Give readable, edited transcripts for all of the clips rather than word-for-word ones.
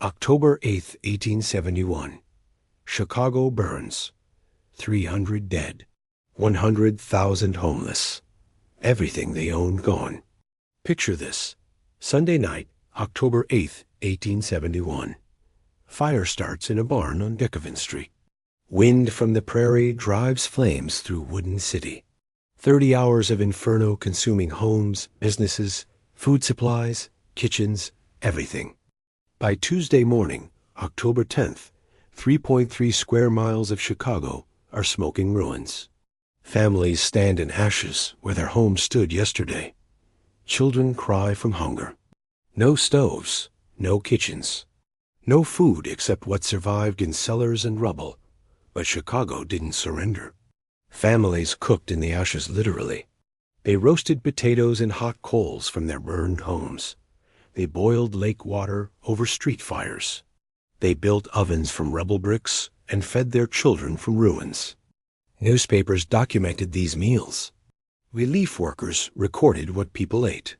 October 8, 1871. Chicago burns. 300 dead. 100,000 homeless. Everything they owned gone. Picture this. Sunday night, October 8, 1871. Fire starts in a barn on Decavan Street. Wind from the prairie drives flames through wooden city. 30 hours of inferno consuming homes, businesses, food supplies, kitchens, everything. By Tuesday morning, October 10th, 3.3 square miles of Chicago are smoking ruins. Families stand in ashes where their homes stood yesterday. Children cry from hunger. No stoves, no kitchens. No food except what survived in cellars and rubble. But Chicago didn't surrender. Families cooked in the ashes literally. They roasted potatoes in hot coals from their burned homes. They boiled lake water over street fires. They built ovens from rubble bricks and fed their children from ruins. Newspapers documented these meals. Relief workers recorded what people ate.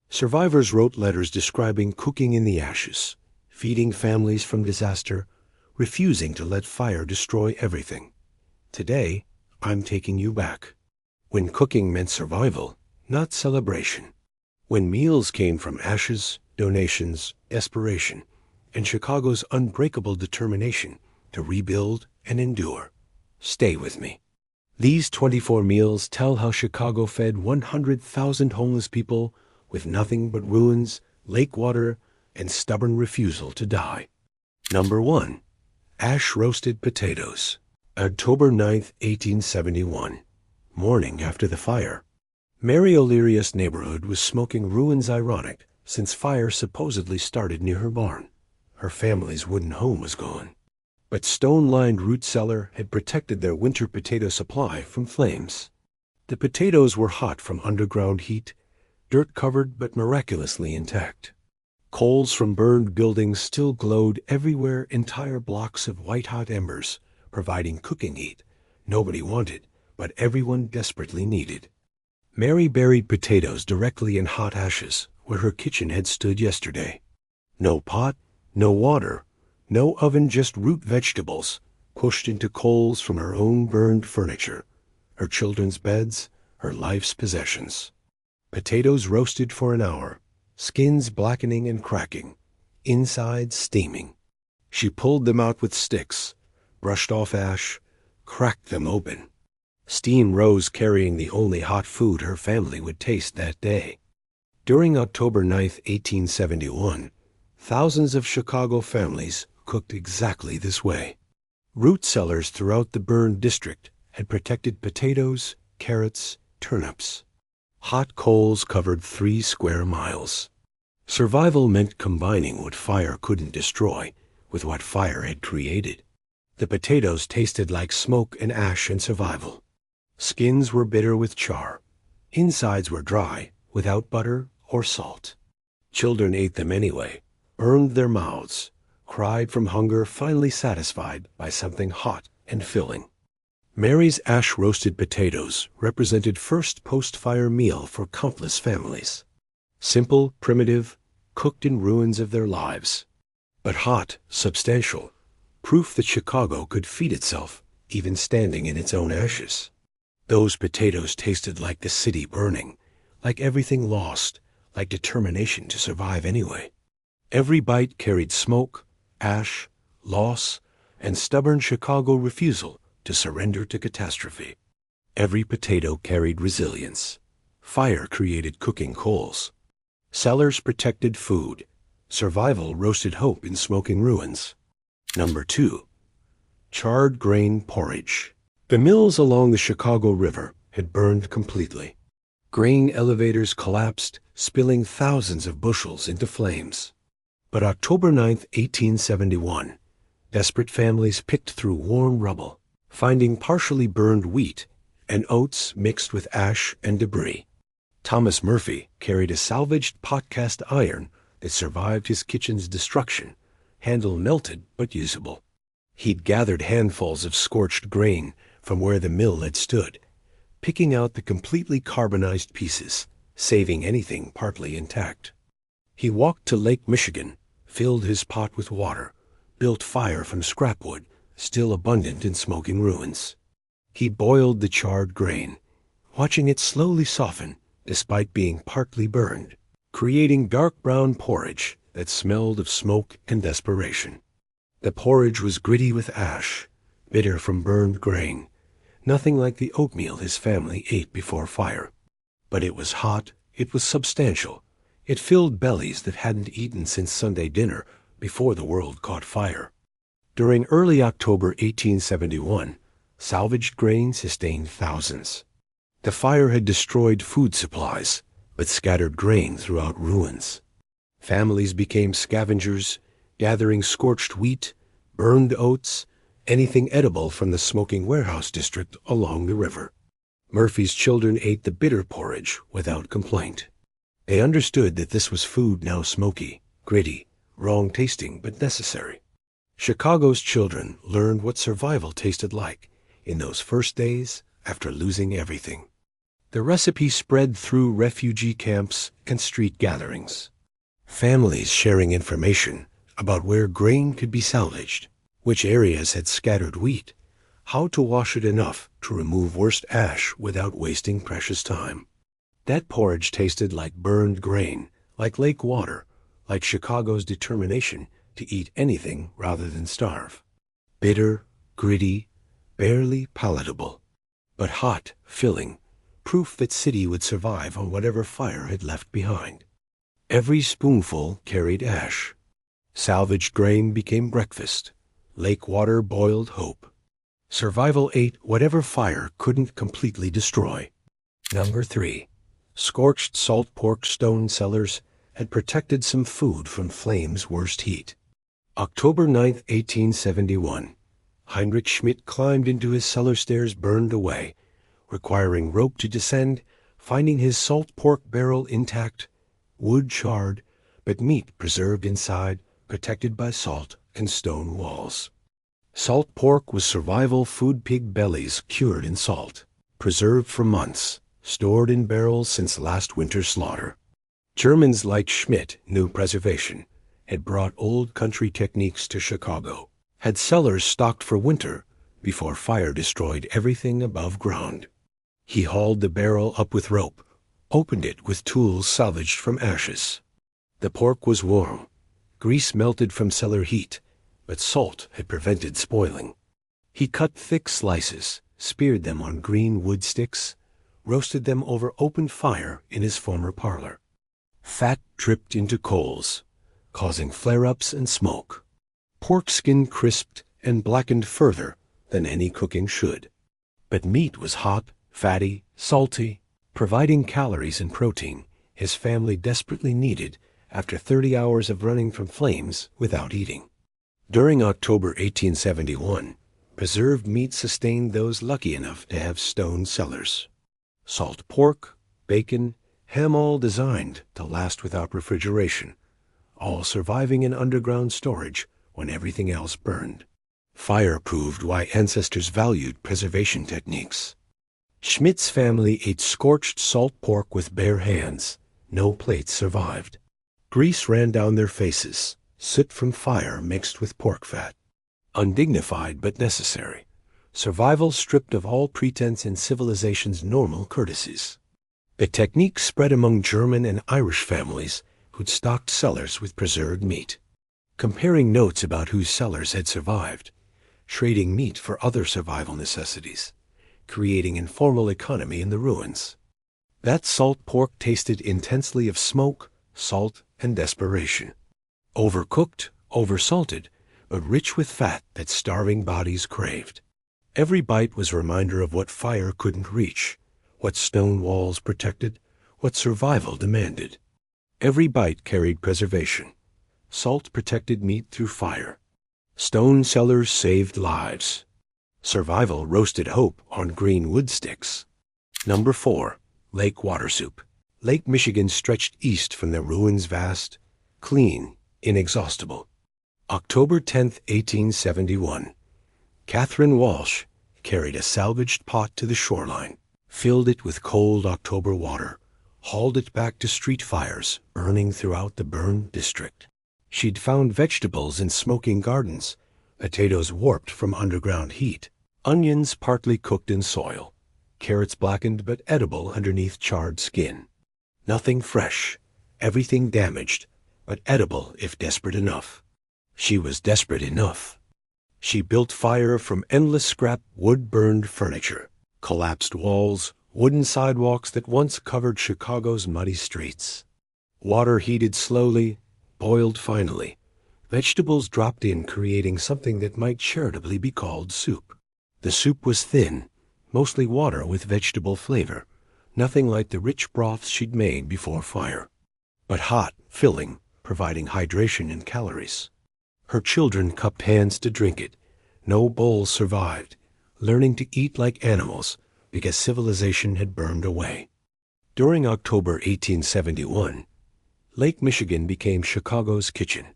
Survivors wrote letters describing cooking in the ashes, feeding families from disaster, refusing to let fire destroy everything. Today, I'm taking you back. When cooking meant survival, not celebration. When meals came from ashes, donations, desperation, and Chicago's unbreakable determination to rebuild and endure. Stay with me. These 24 meals tell how Chicago fed 100,000 homeless people with nothing but ruins, lake water, and stubborn refusal to die. Number 1. Ash-roasted potatoes. October 9th, 1871. Morning after the fire. Mary O'Leary's neighborhood was smoking ruins ironic since fire supposedly started near her barn. Her family's wooden home was gone. But stone-lined root cellar had protected their winter potato supply from flames. The potatoes were hot from underground heat, dirt-covered but miraculously intact. Coals from burned buildings still glowed everywhere, entire blocks of white-hot embers, providing cooking heat nobody wanted, but everyone desperately needed. Mary buried potatoes directly in hot ashes where her kitchen had stood yesterday. No pot, no water, no oven, just root vegetables pushed into coals from her own burned furniture, her children's beds, her life's possessions. Potatoes roasted for an hour, skins blackening and cracking, insides steaming. She pulled them out with sticks, brushed off ash, cracked them open. Steam rose, carrying the only hot food her family would taste that day. During October 9th, 1871, thousands of Chicago families cooked exactly this way. Root cellars throughout the burned district had protected potatoes, carrots, turnips. Hot coals covered 3 square miles. Survival meant combining what fire couldn't destroy with what fire had created. The potatoes tasted like smoke and ash and survival. Skins were bitter with char. Insides were dry, without butter or salt. Children ate them anyway, burned their mouths, cried from hunger, finally satisfied by something hot and filling. Mary's ash-roasted potatoes represented first post-fire meal for countless families. Simple, primitive, cooked in ruins of their lives. But hot, substantial, proof that Chicago could feed itself, even standing in its own ashes. Those potatoes tasted like the city burning, like everything lost, like determination to survive anyway. Every bite carried smoke, ash, loss, and stubborn Chicago refusal to surrender to catastrophe. Every potato carried resilience. Fire created cooking coals. Cellars protected food. Survival roasted hope in smoking ruins. Number 2. Charred grain porridge. The mills along the Chicago River had burned completely. Grain elevators collapsed, spilling thousands of bushels into flames. But October 9th, 1871, desperate families picked through warm rubble, finding partially burned wheat and oats mixed with ash and debris. Thomas Murphy carried a salvaged pot-cast iron that survived his kitchen's destruction, handle melted but usable. He'd gathered handfuls of scorched grain from where the mill had stood, picking out the completely carbonized pieces, saving anything partly intact. He walked to Lake Michigan, filled his pot with water, built fire from scrap wood, still abundant in smoking ruins. He boiled the charred grain, watching it slowly soften despite being partly burned, creating dark brown porridge that smelled of smoke and desperation. The porridge was gritty with ash, bitter from burned grain, nothing like the oatmeal his family ate before fire. But it was hot, it was substantial. It filled bellies that hadn't eaten since Sunday dinner before the world caught fire. During early October 1871, salvaged grain sustained thousands. The fire had destroyed food supplies, but scattered grain throughout ruins. Families became scavengers, gathering scorched wheat, burned oats, anything edible from the smoking warehouse district along the river. Murphy's children ate the bitter porridge without complaint. They understood that this was food now smoky, gritty, wrong-tasting but necessary. Chicago's children learned what survival tasted like in those first days after losing everything. The recipe spread through refugee camps and street gatherings. Families sharing information about where grain could be salvaged, which areas had scattered wheat, how to wash it enough to remove worst ash without wasting precious time. That porridge tasted like burned grain, like lake water, like Chicago's determination to eat anything rather than starve. Bitter, gritty, barely palatable, but hot, filling, proof that city would survive on whatever fire had left behind. Every spoonful carried ash. Salvaged grain became breakfast. Lake water boiled hope. Survival ate whatever fire couldn't completely destroy. Number 3. Scorched salt pork stone cellars had protected some food from flame's worst heat. October 9, 1871. Heinrich Schmidt climbed into his cellar stairs burned away, requiring rope to descend, finding his salt pork barrel intact, wood charred, but meat preserved inside, protected by salt and stone walls. Salt pork was survival food, pig bellies cured in salt, preserved for months, stored in barrels since last winter's slaughter. Germans like Schmidt knew preservation, had brought old country techniques to Chicago, had cellars stocked for winter before fire destroyed everything above ground. He hauled the barrel up with rope, opened it with tools salvaged from ashes. The pork was warm, grease melted from cellar heat, but salt had prevented spoiling. He cut thick slices, speared them on green wood sticks, roasted them over open fire in his former parlor. Fat dripped into coals, causing flare-ups and smoke. Pork skin crisped and blackened further than any cooking should. But meat was hot, fatty, salty, providing calories and protein his family desperately needed after 30 hours of running from flames without eating. During October 1871, preserved meat sustained those lucky enough to have stone cellars. Salt pork, bacon, ham, all designed to last without refrigeration, all surviving in underground storage when everything else burned. Fire proved why ancestors valued preservation techniques. Schmidt's family ate scorched salt pork with bare hands. No plates survived. Grease ran down their faces, soot from fire mixed with pork fat. Undignified but necessary. Survival stripped of all pretense in civilization's normal courtesies. The technique spread among German and Irish families who'd stocked cellars with preserved meat. Comparing notes about whose cellars had survived, trading meat for other survival necessities, creating informal economy in the ruins. That salt pork tasted intensely of smoke, salt, and desperation. Overcooked, oversalted, but rich with fat that starving bodies craved. Every bite was a reminder of what fire couldn't reach, what stone walls protected, what survival demanded. Every bite carried preservation. Salt protected meat through fire. Stone cellars saved lives. Survival roasted hope on green wood sticks. Number 4. Lake water soup. Lake Michigan stretched east from the ruins vast, clean, inexhaustible. October 10, 1871. Catherine Walsh carried a salvaged pot to the shoreline, filled it with cold October water, hauled it back to street fires burning throughout the burned district. She'd found vegetables in smoking gardens, potatoes warped from underground heat, onions partly cooked in soil, carrots blackened but edible underneath charred skin. Nothing fresh, everything damaged, but edible if desperate enough. She was desperate enough. She built fire from endless scrap wood-burned furniture, collapsed walls, wooden sidewalks that once covered Chicago's muddy streets. Water heated slowly, boiled finally. Vegetables dropped in, creating something that might charitably be called soup. The soup was thin, mostly water with vegetable flavor, nothing like the rich broths she'd made before fire. But hot, filling, providing hydration and calories. Her children cupped hands to drink it. No bowl survived, learning to eat like animals because civilization had burned away. During October 1871, Lake Michigan became Chicago's kitchen.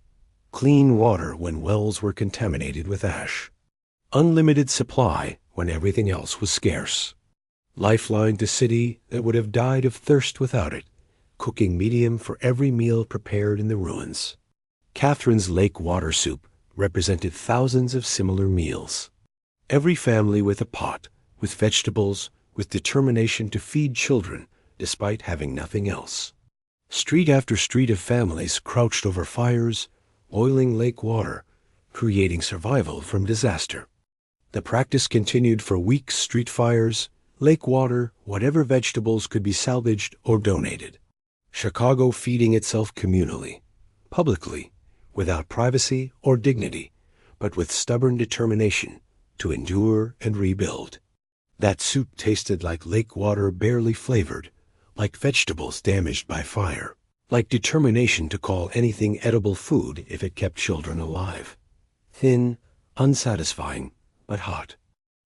Clean water when wells were contaminated with ash. Unlimited supply when everything else was scarce. Lifeline to city that would have died of thirst without it, cooking medium for every meal prepared in the ruins. Catherine's lake water soup represented thousands of similar meals. Every family with a pot, with vegetables, with determination to feed children despite having nothing else. Street after street of families crouched over fires, boiling lake water, creating survival from disaster. The practice continued for weeks: street fires, lake water, whatever vegetables could be salvaged or donated. Chicago feeding itself communally, publicly, without privacy or dignity, but with stubborn determination to endure and rebuild. That soup tasted like lake water barely flavored, like vegetables damaged by fire, like determination to call anything edible food if it kept children alive. Thin, unsatisfying, but hot.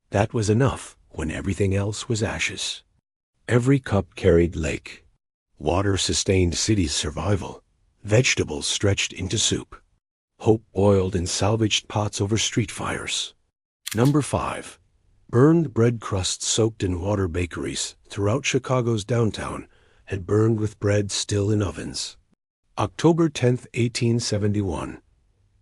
That was enough when everything else was ashes. Every cup carried lake. Water sustained city's survival. Vegetables stretched into soup. Hope boiled in salvaged pots over street fires. Number 5. Burned bread crusts soaked in water. Bakeries throughout Chicago's downtown had burned with bread still in ovens. October 10, 1871.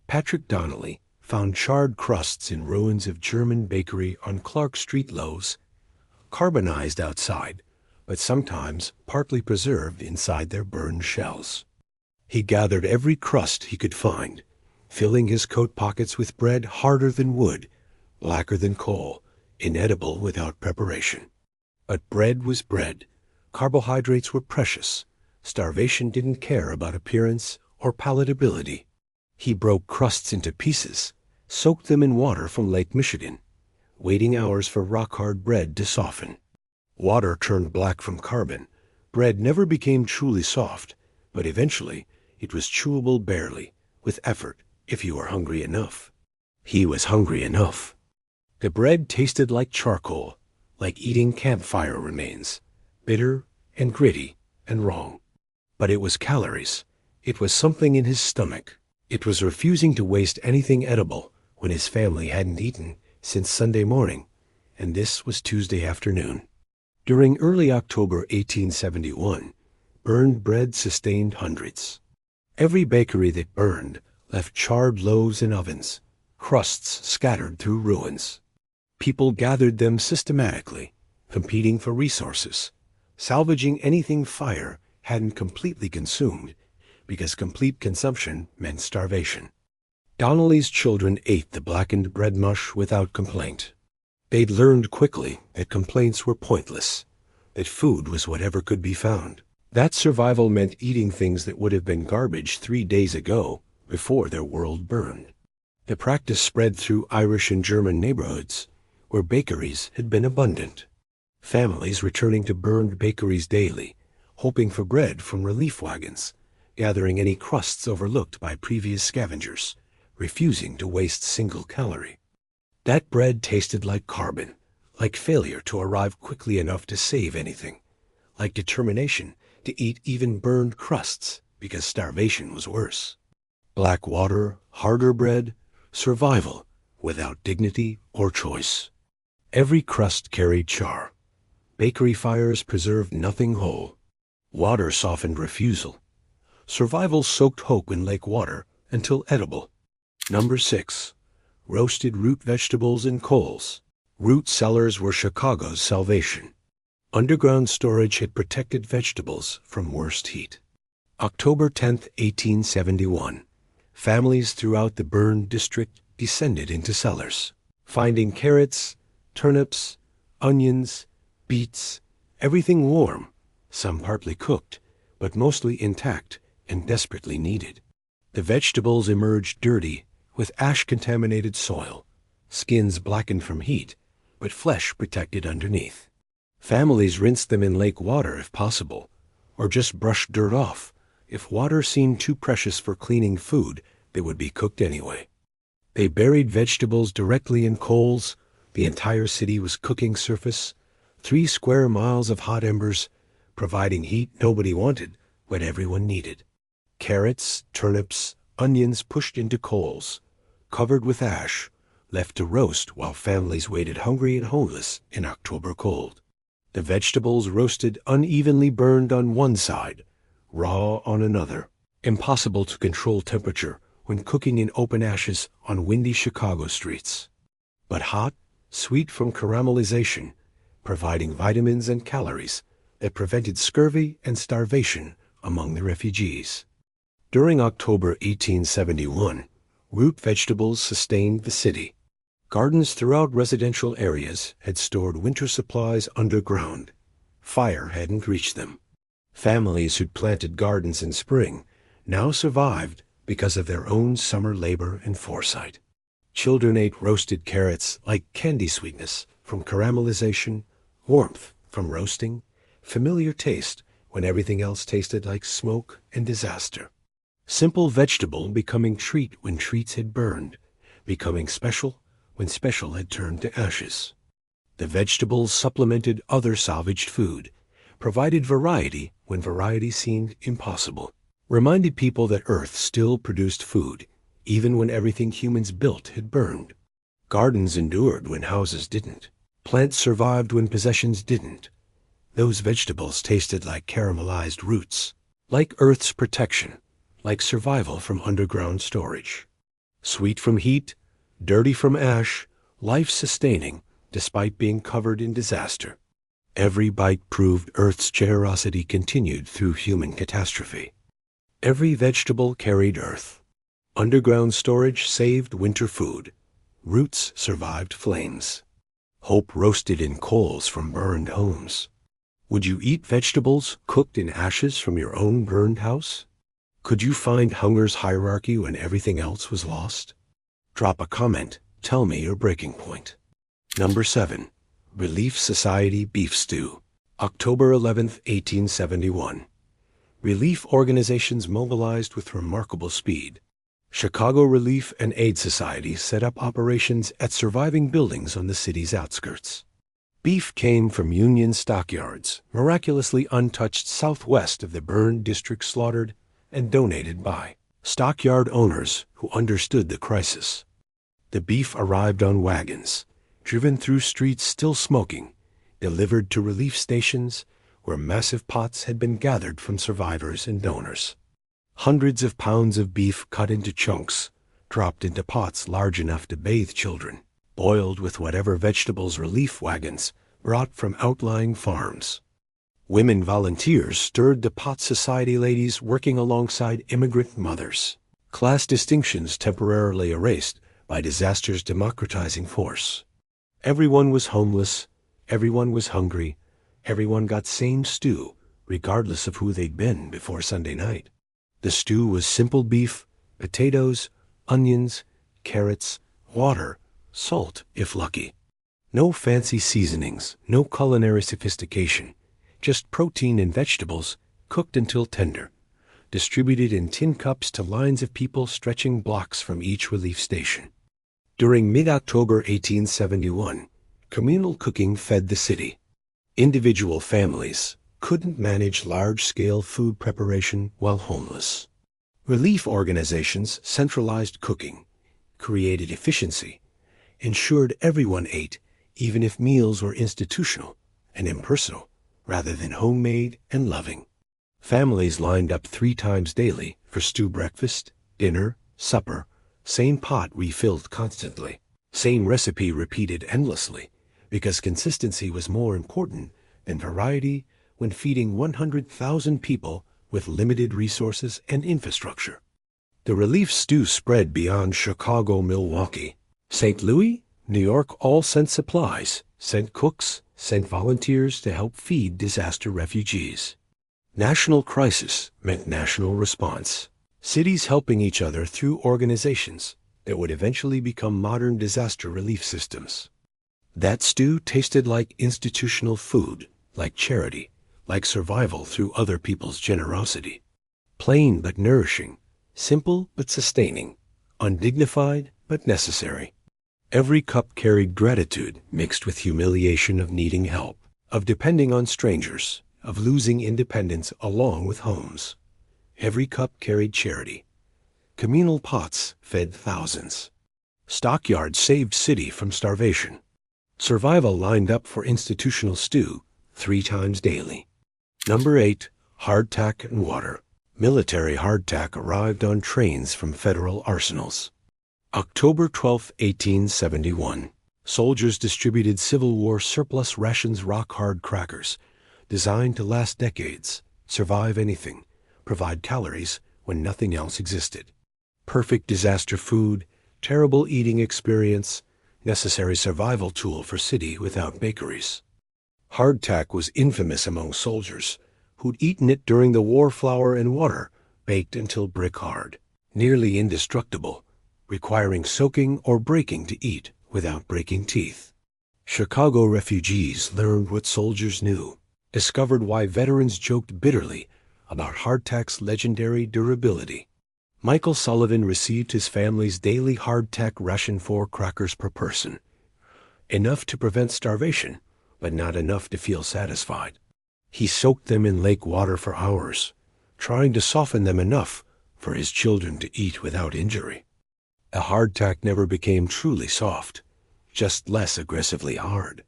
Patrick Donnelly found charred crusts in ruins of German bakery on Clark Street. Loaves, carbonized outside, but sometimes partly preserved inside their burned shells. He gathered every crust he could find, filling his coat pockets with bread harder than wood, blacker than coal, inedible without preparation. But bread was bread. Carbohydrates were precious. Starvation didn't care about appearance or palatability. He broke crusts into pieces, soaked them in water from Lake Michigan, waiting hours for rock-hard bread to soften. Water turned black from carbon. Bread never became truly soft, but eventually it was chewable barely, with effort, if you were hungry enough. He was hungry enough. The bread tasted like charcoal, like eating campfire remains, bitter and gritty and wrong. But it was calories. It was something in his stomach. It was refusing to waste anything edible when his family hadn't eaten since Sunday morning, and this was Tuesday afternoon. During early October 1871, burned bread sustained hundreds. Every bakery that burned left charred loaves in ovens, crusts scattered through ruins. People gathered them systematically, competing for resources, salvaging anything fire hadn't completely consumed, because complete consumption meant starvation. Donnelly's children ate the blackened bread mush without complaint. They'd learned quickly that complaints were pointless, that food was whatever could be found. That survival meant eating things that would have been garbage 3 days ago, before their world burned. The practice spread through Irish and German neighborhoods, where bakeries had been abundant. Families returning to burned bakeries daily, hoping for bread from relief wagons, gathering any crusts overlooked by previous scavengers, refusing to waste single calorie. That bread tasted like carbon, like failure to arrive quickly enough to save anything, like determination to eat even burned crusts because starvation was worse. Black water, harder bread, survival without dignity or choice. Every crust carried char. Bakery fires preserved nothing whole. Water softened refusal. Survival soaked hope in lake water until edible. Number 6. Roasted root vegetables in coals. Root cellars were Chicago's salvation. Underground storage had protected vegetables from worst heat. October 10, 1871. Families throughout the burned district descended into cellars, finding carrots, turnips, onions, beets, everything warm, some partly cooked, but mostly intact and desperately needed. The vegetables emerged dirty, with ash-contaminated soil, skins blackened from heat, but flesh protected underneath. Families rinsed them in lake water if possible, or just brushed dirt off. If water seemed too precious for cleaning food, they would be cooked anyway. They buried vegetables directly in coals. The entire city was cooking surface, 3 square miles of hot embers, providing heat nobody wanted, but everyone needed. Carrots, turnips, onions pushed into coals, covered with ash, left to roast while families waited hungry and homeless in October cold. The vegetables roasted unevenly burned on one side, raw on another. Impossible to control temperature when cooking in open ashes on windy Chicago streets. But hot, sweet from caramelization, providing vitamins and calories that prevented scurvy and starvation among the refugees. During October 1871, root vegetables sustained the city. Gardens throughout residential areas had stored winter supplies underground. Fire hadn't reached them. Families who'd planted gardens in spring now survived because of their own summer labor and foresight. Children ate roasted carrots like candy sweetness from caramelization, warmth from roasting, familiar taste when everything else tasted like smoke and disaster. Simple vegetable becoming treat when treats had burned, becoming special when special had turned to ashes. The vegetables supplemented other salvaged food, provided variety when variety seemed impossible, reminded people that Earth still produced food, even when everything humans built had burned. Gardens endured when houses didn't. Plants survived when possessions didn't. Those vegetables tasted like caramelized roots, like Earth's protection, like survival from underground storage. Sweet from heat, dirty from ash, life-sustaining despite being covered in disaster. Every bite proved Earth's generosity continued through human catastrophe. Every vegetable carried Earth. Underground storage saved winter food. Roots survived flames. Hope roasted in coals from burned homes. Would you eat vegetables cooked in ashes from your own burned house? Could you find hunger's hierarchy when everything else was lost? Drop a comment. Tell me your breaking point. Number 7. Relief Society Beef Stew. October 11, 1871. Relief organizations mobilized with remarkable speed. Chicago Relief and Aid Society set up operations at surviving buildings on the city's outskirts. Beef came from Union stockyards, miraculously untouched southwest of the burned district, slaughtered and donated by stockyard owners who understood the crisis. The beef arrived on wagons, driven through streets still smoking, delivered to relief stations where massive pots had been gathered from survivors and donors. Hundreds of pounds of beef cut into chunks, dropped into pots large enough to bathe children, boiled with whatever vegetables relief wagons brought from outlying farms. Women volunteers stirred the pot society ladies working alongside immigrant mothers. Class distinctions temporarily erased by disaster's democratizing force. Everyone was homeless, everyone was hungry, everyone got same stew, regardless of who they'd been before Sunday night. The stew was simple beef, potatoes, onions, carrots, water, salt, if lucky. No fancy seasonings, no culinary sophistication, just protein and vegetables cooked until tender, distributed in tin cups to lines of people stretching blocks from each relief station. During mid-October 1871, communal cooking fed the city. Individual families couldn't manage large-scale food preparation while homeless. Relief organizations centralized cooking, created efficiency, ensured everyone ate even if meals were institutional and impersonal rather than homemade and loving. Families lined up 3 times daily for stew breakfast, dinner, supper, same pot refilled constantly, same recipe repeated endlessly, because consistency was more important than variety when feeding 100,000 people with limited resources and infrastructure. The relief stew spread beyond Chicago, Milwaukee. St. Louis, New York all sent supplies, sent cooks, sent volunteers to help feed disaster refugees. National crisis meant national response. Cities helping each other through organizations that would eventually become modern disaster relief systems. That stew tasted like institutional food, like charity, like survival through other people's generosity. Plain but nourishing, simple but sustaining, undignified but necessary. Every cup carried gratitude mixed with humiliation of needing help, of depending on strangers, of losing independence along with homes. Every cup carried charity. Communal pots fed thousands. Stockyards saved city from starvation. Survival lined up for institutional stew 3 times daily. Number 8, hardtack and water. Military hardtack arrived on trains from federal arsenals. October 12, 1871. Soldiers distributed Civil War surplus rations rock-hard crackers, designed to last decades, survive anything, provide calories when nothing else existed. Perfect disaster food, terrible eating experience, necessary survival tool for city without bakeries. Hardtack was infamous among soldiers who'd eaten it during the war. Flour and water, baked until brick hard, nearly indestructible, requiring soaking or breaking to eat without breaking teeth. Chicago refugees learned what soldiers knew, discovered why veterans joked bitterly about hardtack's legendary durability. Michael Sullivan received his family's daily hardtack ration, 4 crackers per person. Enough to prevent starvation, but not enough to feel satisfied. He soaked them in lake water for hours, trying to soften them enough for his children to eat without injury. A hardtack never became truly soft, just less aggressively hard.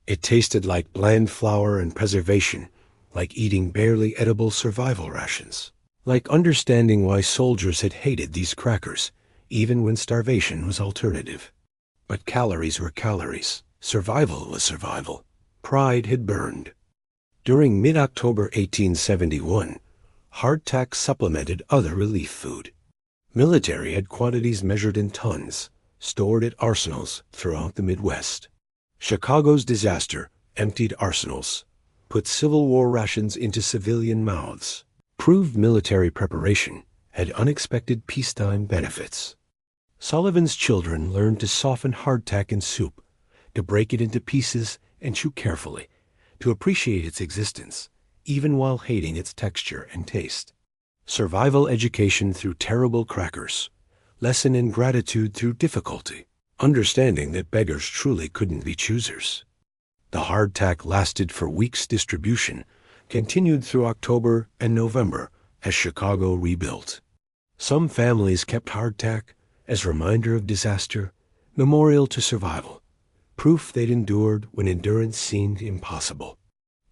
It tasted like bland flour and preservation, like eating barely edible survival rations, like understanding why soldiers had hated these crackers, even when starvation was alternative. But calories were calories, survival was survival. Pride had burned. During mid-October 1871, hardtack supplemented other relief food. Military had quantities measured in tons, stored at arsenals throughout the Midwest. Chicago's disaster emptied arsenals, put Civil War rations into civilian mouths, proved military preparation had unexpected peacetime benefits. Sullivan's children learned to soften hardtack in soup, to break it into pieces and chew carefully, to appreciate its existence, even while hating its texture and taste. Survival education through terrible crackers, lesson in gratitude through difficulty, understanding that beggars truly couldn't be choosers. The hardtack lasted for weeks. Distribution continued through October and November as Chicago rebuilt. Some families kept hardtack as reminder of disaster, memorial to survival, proof they'd endured when endurance seemed impossible.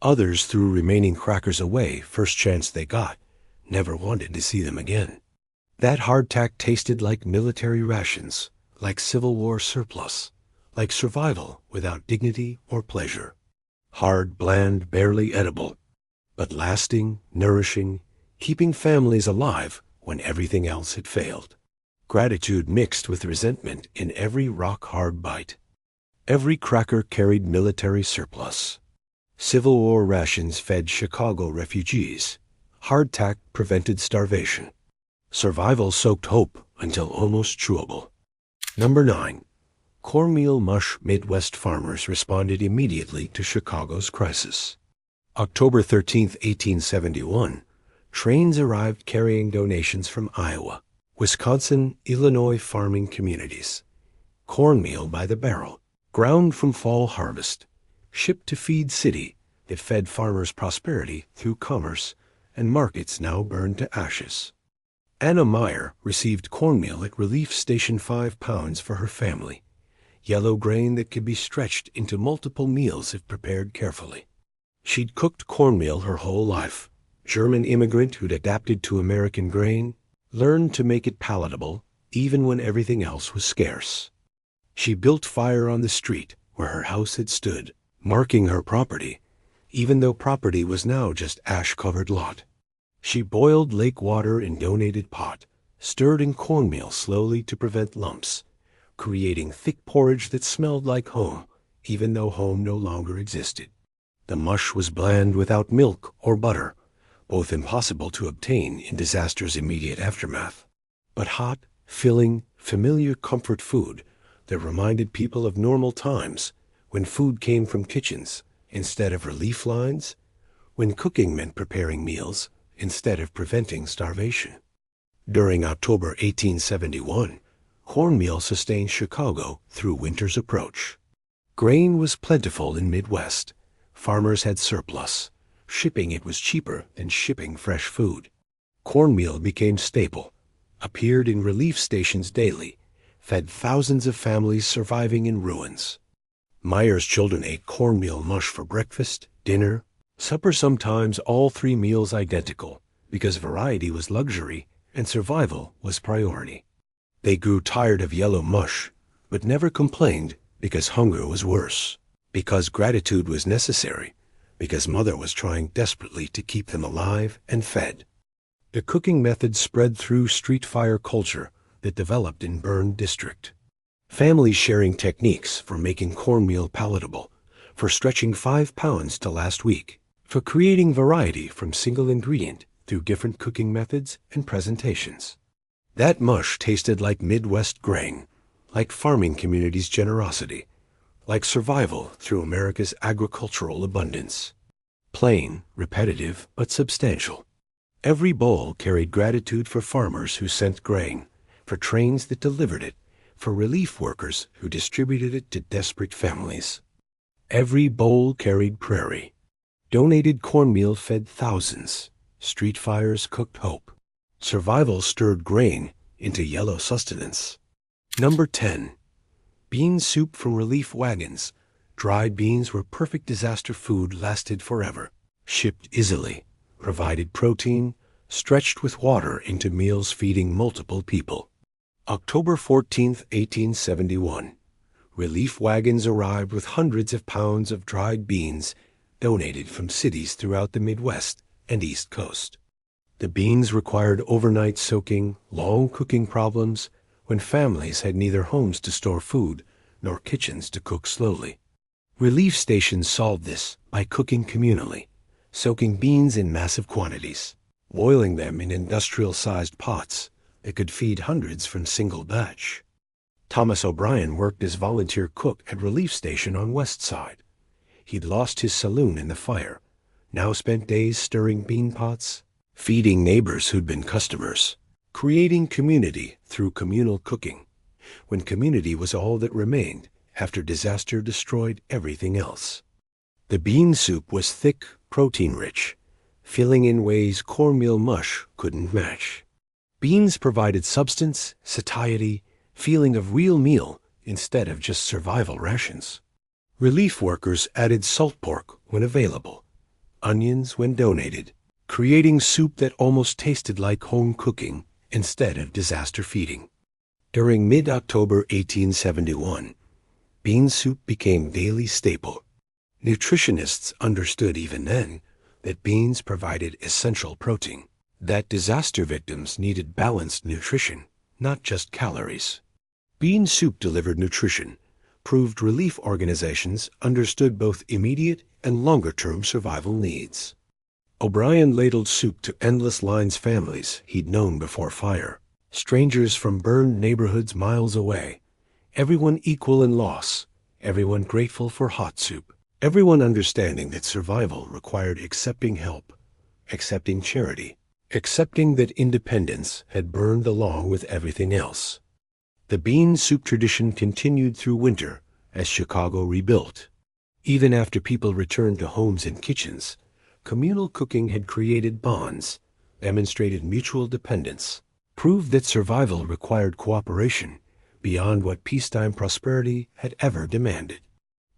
Others threw remaining crackers away first chance they got, never wanted to see them again. That hardtack tasted like military rations, like Civil War surplus, like survival without dignity or pleasure. Hard, bland, barely edible, but lasting, nourishing, keeping families alive when everything else had failed. Gratitude mixed with resentment in every rock-hard bite. Every cracker carried military surplus. Civil War rations fed Chicago refugees. Hardtack prevented starvation. Survival soaked hope until almost chewable. Number 9. Cornmeal mush. Midwest farmers responded immediately to Chicago's crisis. October 13, 1871, trains arrived carrying donations from Iowa, Wisconsin, Illinois farming communities. Cornmeal by the barrel, ground from fall harvest, shipped to feed city that fed farmers' prosperity through commerce and markets now burned to ashes. Anna Meyer received cornmeal at Relief Station, 5 pounds for her family, yellow grain that could be stretched into multiple meals if prepared carefully. She'd cooked cornmeal her whole life. German immigrant who'd adapted to American grain, learned to make it palatable, even when everything else was scarce. She built fire on the street where her house had stood, marking her property, even though property was now just ash-covered lot. She boiled lake water in donated pot, stirred in cornmeal slowly to prevent lumps, creating thick porridge that smelled like home, even though home no longer existed. The mush was bland without milk or butter, both impossible to obtain in disaster's immediate aftermath, but hot, filling, familiar comfort food that reminded people of normal times when food came from kitchens instead of relief lines, when cooking meant preparing meals instead of preventing starvation. During October 1871, cornmeal sustained Chicago through winter's approach. Grain was plentiful in Midwest. Farmers had surplus. Shipping it was cheaper than shipping fresh food. Cornmeal became staple, appeared in relief stations daily, fed thousands of families surviving in ruins. Meyer's children ate cornmeal mush for breakfast, dinner, supper, sometimes all three meals identical, because variety was luxury and survival was priority. They grew tired of yellow mush, but never complained because hunger was worse, because gratitude was necessary, because mother was trying desperately to keep them alive and fed. The cooking method spread through street fire culture that developed in Berne District. Families sharing techniques for making cornmeal palatable, for stretching 5 pounds to last week, for creating variety from single ingredient through different cooking methods and presentations. That mush tasted like Midwest grain, like farming communities' generosity, like survival through America's agricultural abundance. Plain, repetitive, but substantial. Every bowl carried gratitude for farmers who sent grain, for trains that delivered it, for relief workers who distributed it to desperate families. Every bowl carried prairie. Donated cornmeal fed thousands. Street fires cooked hope. Survival stirred grain into yellow sustenance. Number 10. Bean soup from relief wagons. Dried beans were perfect disaster food, lasted forever. Shipped easily. Provided protein. Stretched with water into meals feeding multiple people. October 14, 1871. Relief wagons arrived with hundreds of pounds of dried beans donated from cities throughout the Midwest and East Coast. The beans required overnight soaking, long cooking problems, when families had neither homes to store food nor kitchens to cook slowly. Relief stations solved this by cooking communally, soaking beans in massive quantities, boiling them in industrial-sized pots that could feed hundreds from single batch. Thomas O'Brien worked as volunteer cook at Relief Station on West Side. He'd lost his saloon in the fire, now spent days stirring bean pots, feeding neighbors who'd been customers, creating community through communal cooking, when community was all that remained after disaster destroyed everything else. The bean soup was thick, protein-rich, filling in ways cornmeal mush couldn't match. Beans provided substance, satiety, feeling of real meal instead of just survival rations. Relief workers added salt pork when available, onions when donated, creating soup that almost tasted like home cooking instead of disaster feeding. During mid-October 1871, bean soup became daily staple. Nutritionists understood even then that beans provided essential protein, that disaster victims needed balanced nutrition, not just calories. Bean soup delivered nutrition, proved relief organizations understood both immediate and longer-term survival needs. O'Brien ladled soup to endless lines families he'd known before fire, strangers from burned neighborhoods miles away, everyone equal in loss, everyone grateful for hot soup, everyone understanding that survival required accepting help, accepting charity, accepting that independence had burned along with everything else. The bean soup tradition continued through winter as Chicago rebuilt. Even after people returned to homes and kitchens, communal cooking had created bonds, demonstrated mutual dependence, proved that survival required cooperation beyond what peacetime prosperity had ever demanded.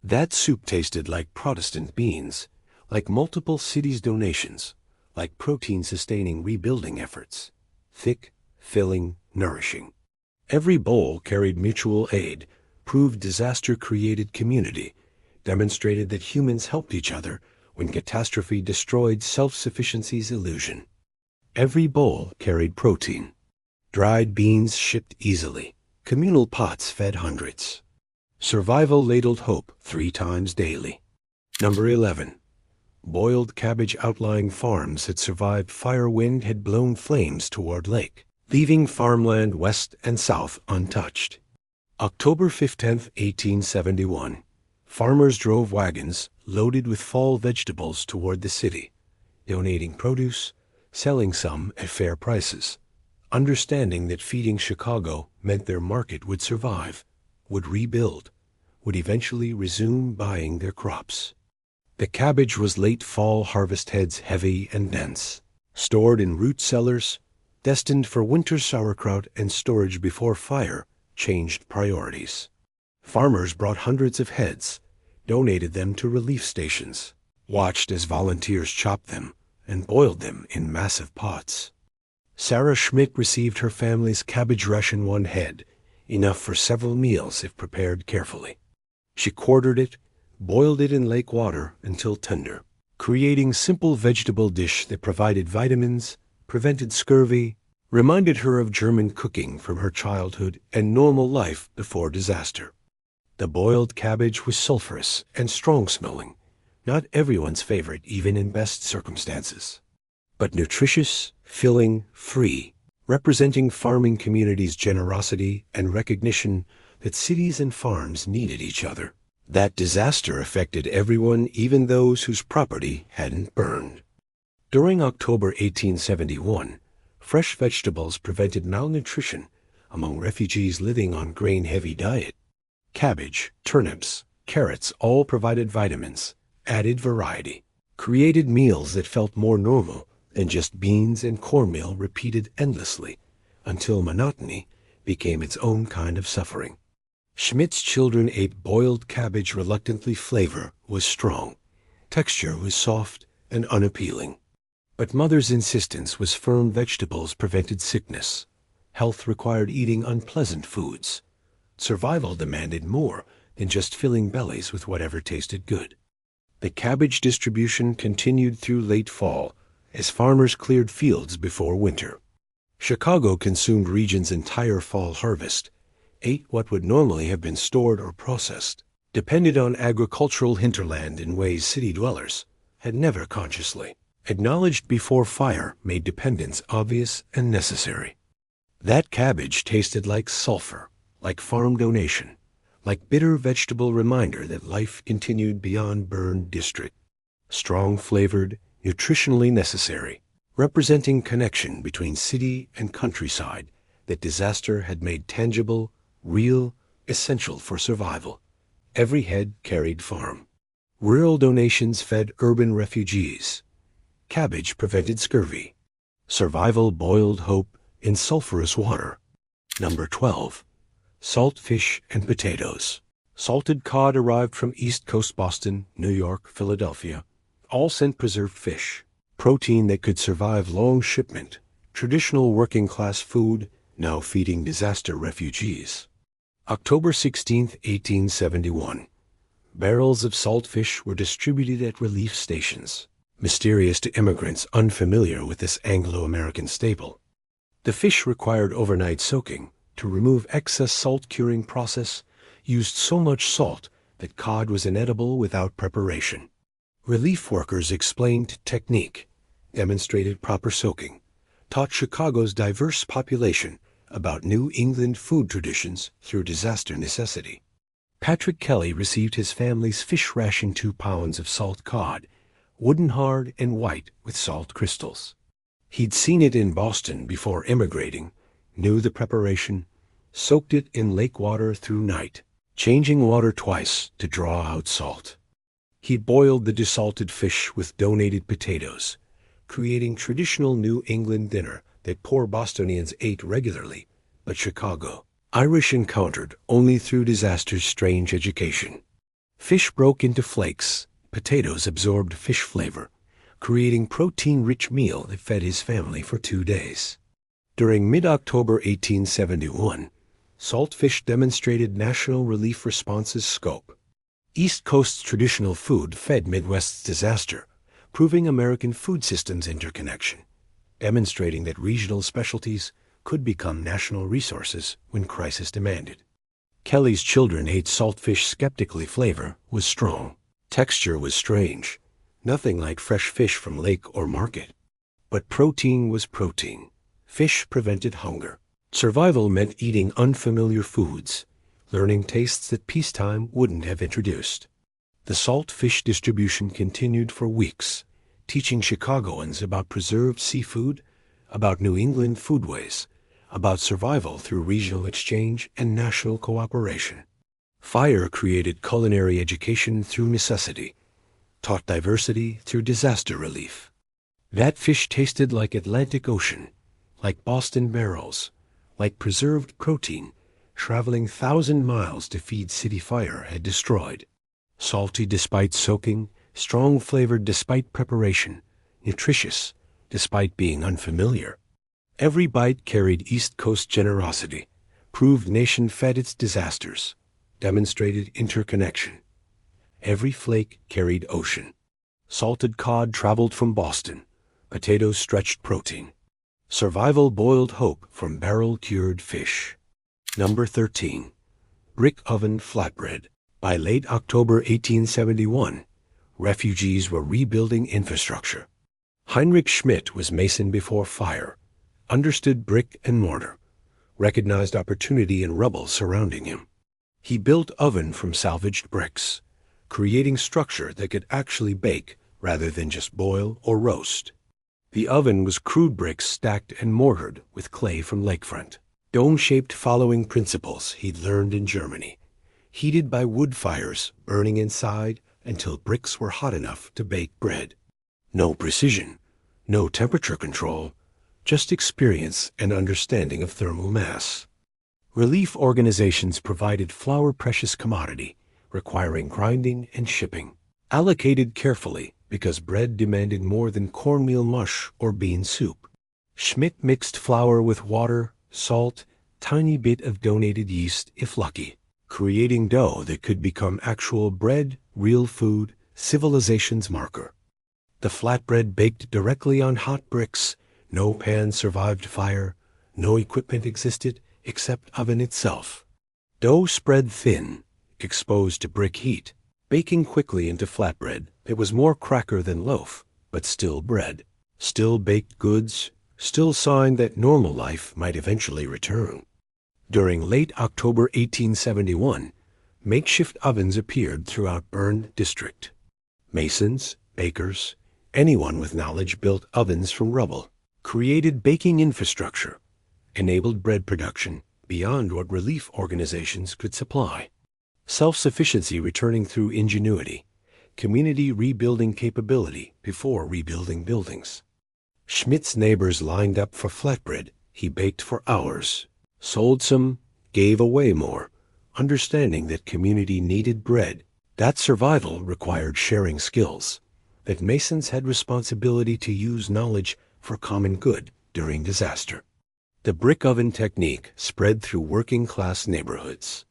That soup tasted like Protestant beans, like multiple cities' donations, like protein-sustaining rebuilding efforts, thick, filling, nourishing. Every bowl carried mutual aid, proved disaster-created community, demonstrated that humans helped each other when catastrophe destroyed self-sufficiency's illusion. Every bowl carried protein. Dried beans shipped easily. Communal pots fed hundreds. Survival ladled hope 3 times daily. Number 11. Boiled cabbage outlying farms that survived fire wind had blown flames toward lake, leaving farmland west and south untouched. October 15, 1871. Farmers drove wagons loaded with fall vegetables toward the city, donating produce, selling some at fair prices, understanding that feeding Chicago meant their market would survive, would rebuild, would eventually resume buying their crops. The cabbage was late fall harvest heads, heavy and dense, stored in root cellars, destined for winter sauerkraut and storage before fire changed priorities. Farmers brought hundreds of heads, donated them to relief stations, watched as volunteers chopped them and boiled them in massive pots. Sarah Schmidt received her family's cabbage ration, 1 head, enough for several meals if prepared carefully. She quartered it, boiled it in lake water until tender, creating simple vegetable dish that provided vitamins, prevented scurvy, reminded her of German cooking from her childhood and normal life before disaster. The boiled cabbage was sulfurous and strong-smelling, not everyone's favorite even in best circumstances, but nutritious, filling, free, representing farming communities' generosity and recognition that cities and farms needed each other. That disaster affected everyone, even those whose property hadn't burned. During October 1871, fresh vegetables prevented malnutrition among refugees living on grain-heavy diet. Cabbage, turnips, carrots all provided vitamins, added variety, created meals that felt more normal than just beans and cornmeal repeated endlessly until monotony became its own kind of suffering. Schmidt's children ate boiled cabbage reluctantly. Flavor was strong. Texture was soft and unappealing. But Mother's insistence was firm. Vegetables prevented sickness. Health required eating unpleasant foods. Survival demanded more than just filling bellies with whatever tasted good. The cabbage distribution continued through late fall as farmers cleared fields before winter. Chicago consumed region's entire fall harvest, ate what would normally have been stored or processed, depended on agricultural hinterland in ways city dwellers had never consciously acknowledged before fire made dependence obvious and necessary. That cabbage tasted like sulfur, like farm donation, like bitter vegetable reminder that life continued beyond burned district. Strong-flavored, nutritionally necessary, representing connection between city and countryside that disaster had made tangible, real, essential for survival. Every head carried farm. Rural donations fed urban refugees. Cabbage prevented scurvy. Survival boiled hope in sulfurous water. Number 12. Salt fish and potatoes. Salted cod arrived from East Coast Boston, New York, Philadelphia. All sent preserved fish. Protein that could survive long shipment. Traditional working-class food, now feeding disaster refugees. October 16, 1871. Barrels of salt fish were distributed at relief stations, mysterious to immigrants unfamiliar with this Anglo-American staple. The fish required overnight soaking to remove excess salt. Curing process used so much salt that cod was inedible without preparation. Relief workers explained technique, demonstrated proper soaking, taught Chicago's diverse population about New England food traditions through disaster necessity. Patrick Kelly received his family's fish ration, 2 pounds of salt cod, wooden hard and white with salt crystals. He'd seen it in Boston before immigrating, knew the preparation, soaked it in lake water through night, changing water twice to draw out salt. He boiled the desalted fish with donated potatoes, creating traditional New England dinner that poor Bostonians ate regularly, but Chicago, Irish encountered only through disaster's strange education. Fish broke into flakes, potatoes absorbed fish flavor, creating protein-rich meal that fed his family for 2 days. During mid-October 1871, Salt fish demonstrated national relief response's scope. East Coast's traditional food fed Midwest's disaster, proving American food systems' interconnection, demonstrating that regional specialties could become national resources when crisis demanded. Kelly's children ate saltfish skeptically. Flavor was strong. Texture was strange. Nothing like fresh fish from lake or market. But protein was protein. Fish prevented hunger. Survival meant eating unfamiliar foods, learning tastes that peacetime wouldn't have introduced. The salt fish distribution continued for weeks, teaching Chicagoans about preserved seafood, about New England foodways, about survival through regional exchange and national cooperation. Fire created culinary education through necessity, taught diversity through disaster relief. That fish tasted like Atlantic Ocean, like Boston barrels, like preserved protein, traveling 1,000 miles to feed city fire had destroyed. Salty despite soaking, strong-flavored despite preparation, nutritious despite being unfamiliar. Every bite carried East Coast generosity, proved nation fed its disasters, demonstrated interconnection. Every flake carried ocean. Salted cod traveled from Boston. Potatoes stretched protein. Survival boiled hope from barrel-cured fish. Number 13. Brick oven flatbread. By late October 1871, refugees were rebuilding infrastructure. Heinrich Schmidt was mason before fire, understood brick and mortar, recognized opportunity in rubble surrounding him. He built oven from salvaged bricks, creating structure that could actually bake rather than just boil or roast. The oven was crude bricks stacked and mortared with clay from lakefront, dome-shaped following principles he'd learned in Germany, heated by wood fires burning inside until bricks were hot enough to bake bread. No precision, no temperature control, just experience and understanding of thermal mass. Relief organizations provided flour, precious commodity, requiring grinding and shipping, allocated carefully because bread demanded more than cornmeal mush or bean soup. Schmidt mixed flour with water, salt, tiny bit of donated yeast if lucky, creating dough that could become actual bread, real food, civilization's marker. The flatbread baked directly on hot bricks. No pan survived fire. No equipment existed except oven itself. Dough spread thin, exposed to brick heat, baking quickly into flatbread that was more cracker than loaf, but still bread, still baked goods, still sign that normal life might eventually return. During late October 1871, makeshift ovens appeared throughout Bern district. Masons, bakers, anyone with knowledge built ovens from rubble, created baking infrastructure, enabled bread production beyond what relief organizations could supply. Self-sufficiency returning through ingenuity, community rebuilding capability before rebuilding buildings. Schmidt's neighbors lined up for flatbread he baked for hours, sold some, gave away more, understanding that community needed bread, that survival required sharing skills, that masons had responsibility to use knowledge for common good during disaster. The brick oven technique spread through working-class neighborhoods.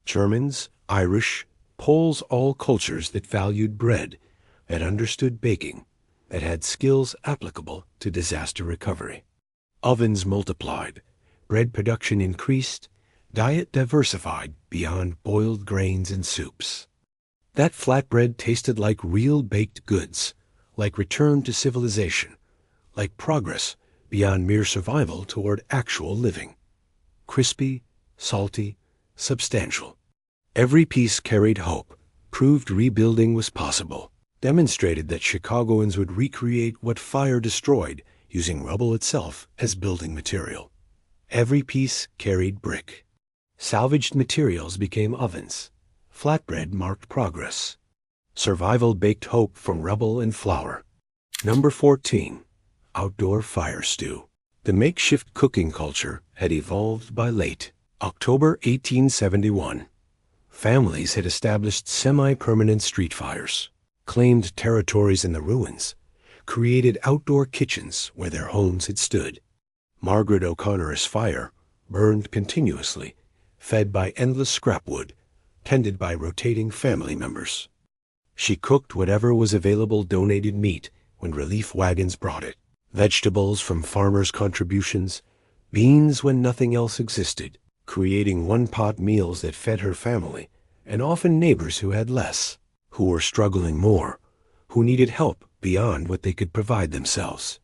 Germans, Irish, Poles, all cultures that valued bread, that understood baking, that had skills applicable to disaster recovery. Ovens multiplied, bread production increased, diet diversified beyond boiled grains and soups. That flatbread tasted like real baked goods, like return to civilization, like progress beyond mere survival toward actual living. Crispy, salty, substantial. Every piece carried hope, proved rebuilding was possible, demonstrated that Chicagoans would recreate what fire destroyed using rubble itself as building material. Every piece carried brick. Salvaged materials became ovens. Flatbread marked progress. Survival baked hope from rubble and flour. Number 14. Outdoor fire stew. The makeshift cooking culture had evolved by late October 1871. Families had established semi-permanent street fires, claimed territories in the ruins, created outdoor kitchens where their homes had stood. Margaret O'Connor's fire burned continuously, fed by endless scrapwood, tended by rotating family members. She cooked whatever was available, donated meat when relief wagons brought it, vegetables from farmers' contributions, beans when nothing else existed, creating one-pot meals that fed her family and often neighbors who had less, who were struggling more, who needed help beyond what they could provide themselves.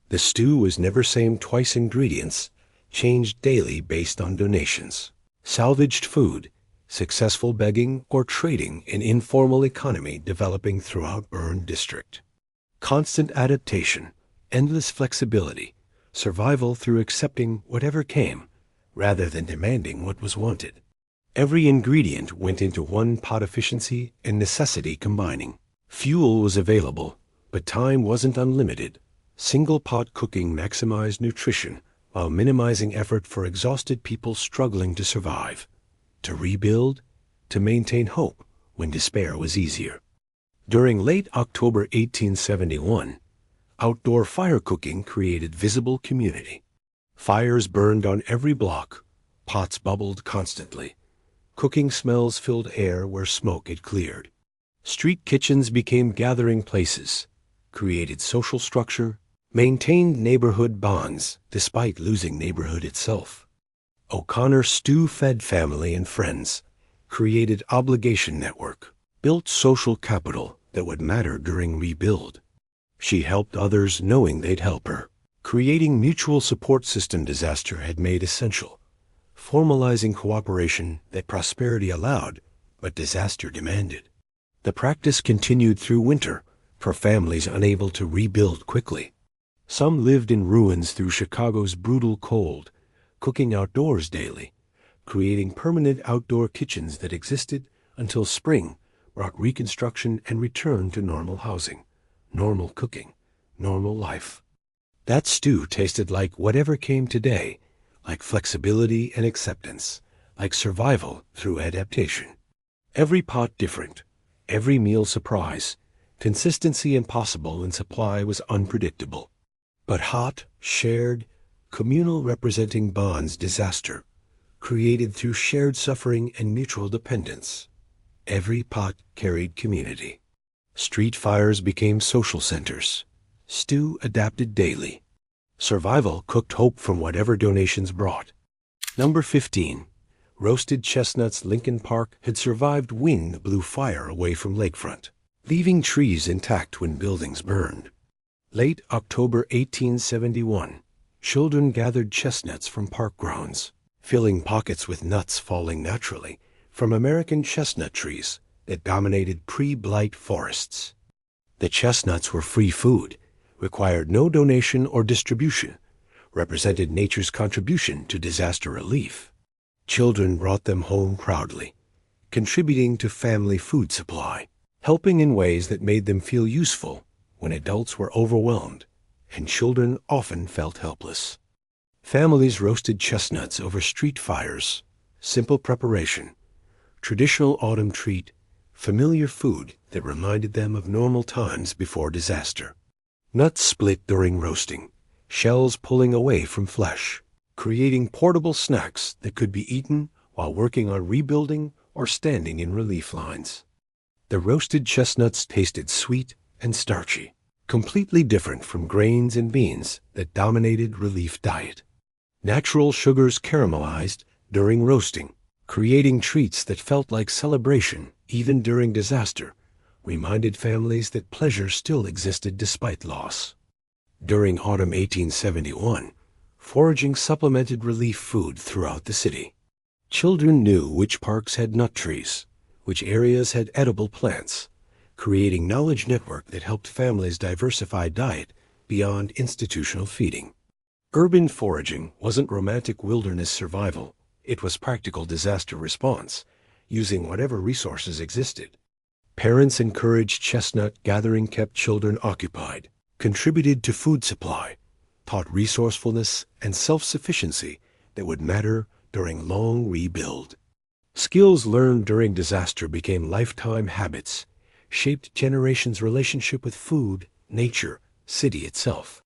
The stew was never same twice ingredients, changed daily based on donations, salvaged food, successful begging or trading in informal economy developing throughout Bern district. Constant adaptation, endless flexibility, survival through accepting whatever came rather than demanding what was wanted. Every ingredient went into one pot, efficiency and necessity combining. Fuel was available, but time wasn't unlimited. Single pot cooking maximized nutrition while minimizing effort for exhausted people struggling to survive, to rebuild, to maintain hope when despair was easier. During late October 1871, outdoor fire cooking created visible community. Fires burned on every block, pots bubbled constantly. Cooking smells filled air where smoke had cleared. Street kitchens became gathering places, created social structure, maintained neighborhood bonds despite losing neighborhood itself. O'Connor stew fed family and friends, created obligation network, built social capital that would matter during rebuild. She helped others knowing they'd help her, creating mutual support system disaster had made essential, formalizing cooperation that prosperity allowed but disaster demanded. The practice continued through winter for families unable to rebuild quickly. Some lived in ruins through Chicago's brutal cold, cooking outdoors daily, creating permanent outdoor kitchens that existed until spring brought reconstruction and return to normal housing, normal cooking, normal life. That stew tasted like whatever came today, like flexibility and acceptance, like survival through adaptation. Every pot different, every meal surprise, consistency impossible and supply was unpredictable. But hot, shared, communal representing bonds disaster, created through shared suffering and mutual dependence. Every pot carried community. Street fires became social centers. Stew adapted daily. Survival cooked hope from whatever donations brought. Number 15. Roasted chestnuts. Lincoln Park had survived wind blew fire away from lakefront, leaving trees intact when buildings burned. Late October 1871, children gathered chestnuts from park grounds, filling pockets with nuts falling naturally from American chestnut trees that dominated pre-blight forests. The chestnuts were free food, required no donation or distribution, represented nature's contribution to disaster relief. Children brought them home proudly, contributing to family food supply, helping in ways that made them feel useful when adults were overwhelmed, and children often felt helpless. Families roasted chestnuts over street fires, simple preparation, traditional autumn treat, familiar food that reminded them of normal times before disaster. Nuts split during roasting, shells pulling away from flesh, creating portable snacks that could be eaten while working on rebuilding or standing in relief lines. The roasted chestnuts tasted sweet and starchy, completely different from grains and beans that dominated relief diet. Natural sugars caramelized during roasting, creating treats that felt like celebration even during disaster, reminded families that pleasure still existed despite loss. During autumn 1871, foraging supplemented relief food throughout the city. Children knew which parks had nut trees, which areas had edible plants, creating knowledge network that helped families diversify diet beyond institutional feeding. Urban foraging wasn't romantic wilderness survival, it was practical disaster response, using whatever resources existed. Parents encouraged chestnut gathering, kept children occupied, contributed to food supply, taught resourcefulness and self-sufficiency that would matter during long rebuild. Skills learned during disaster became lifetime habits, shaped generations' relationship with food, nature, city itself.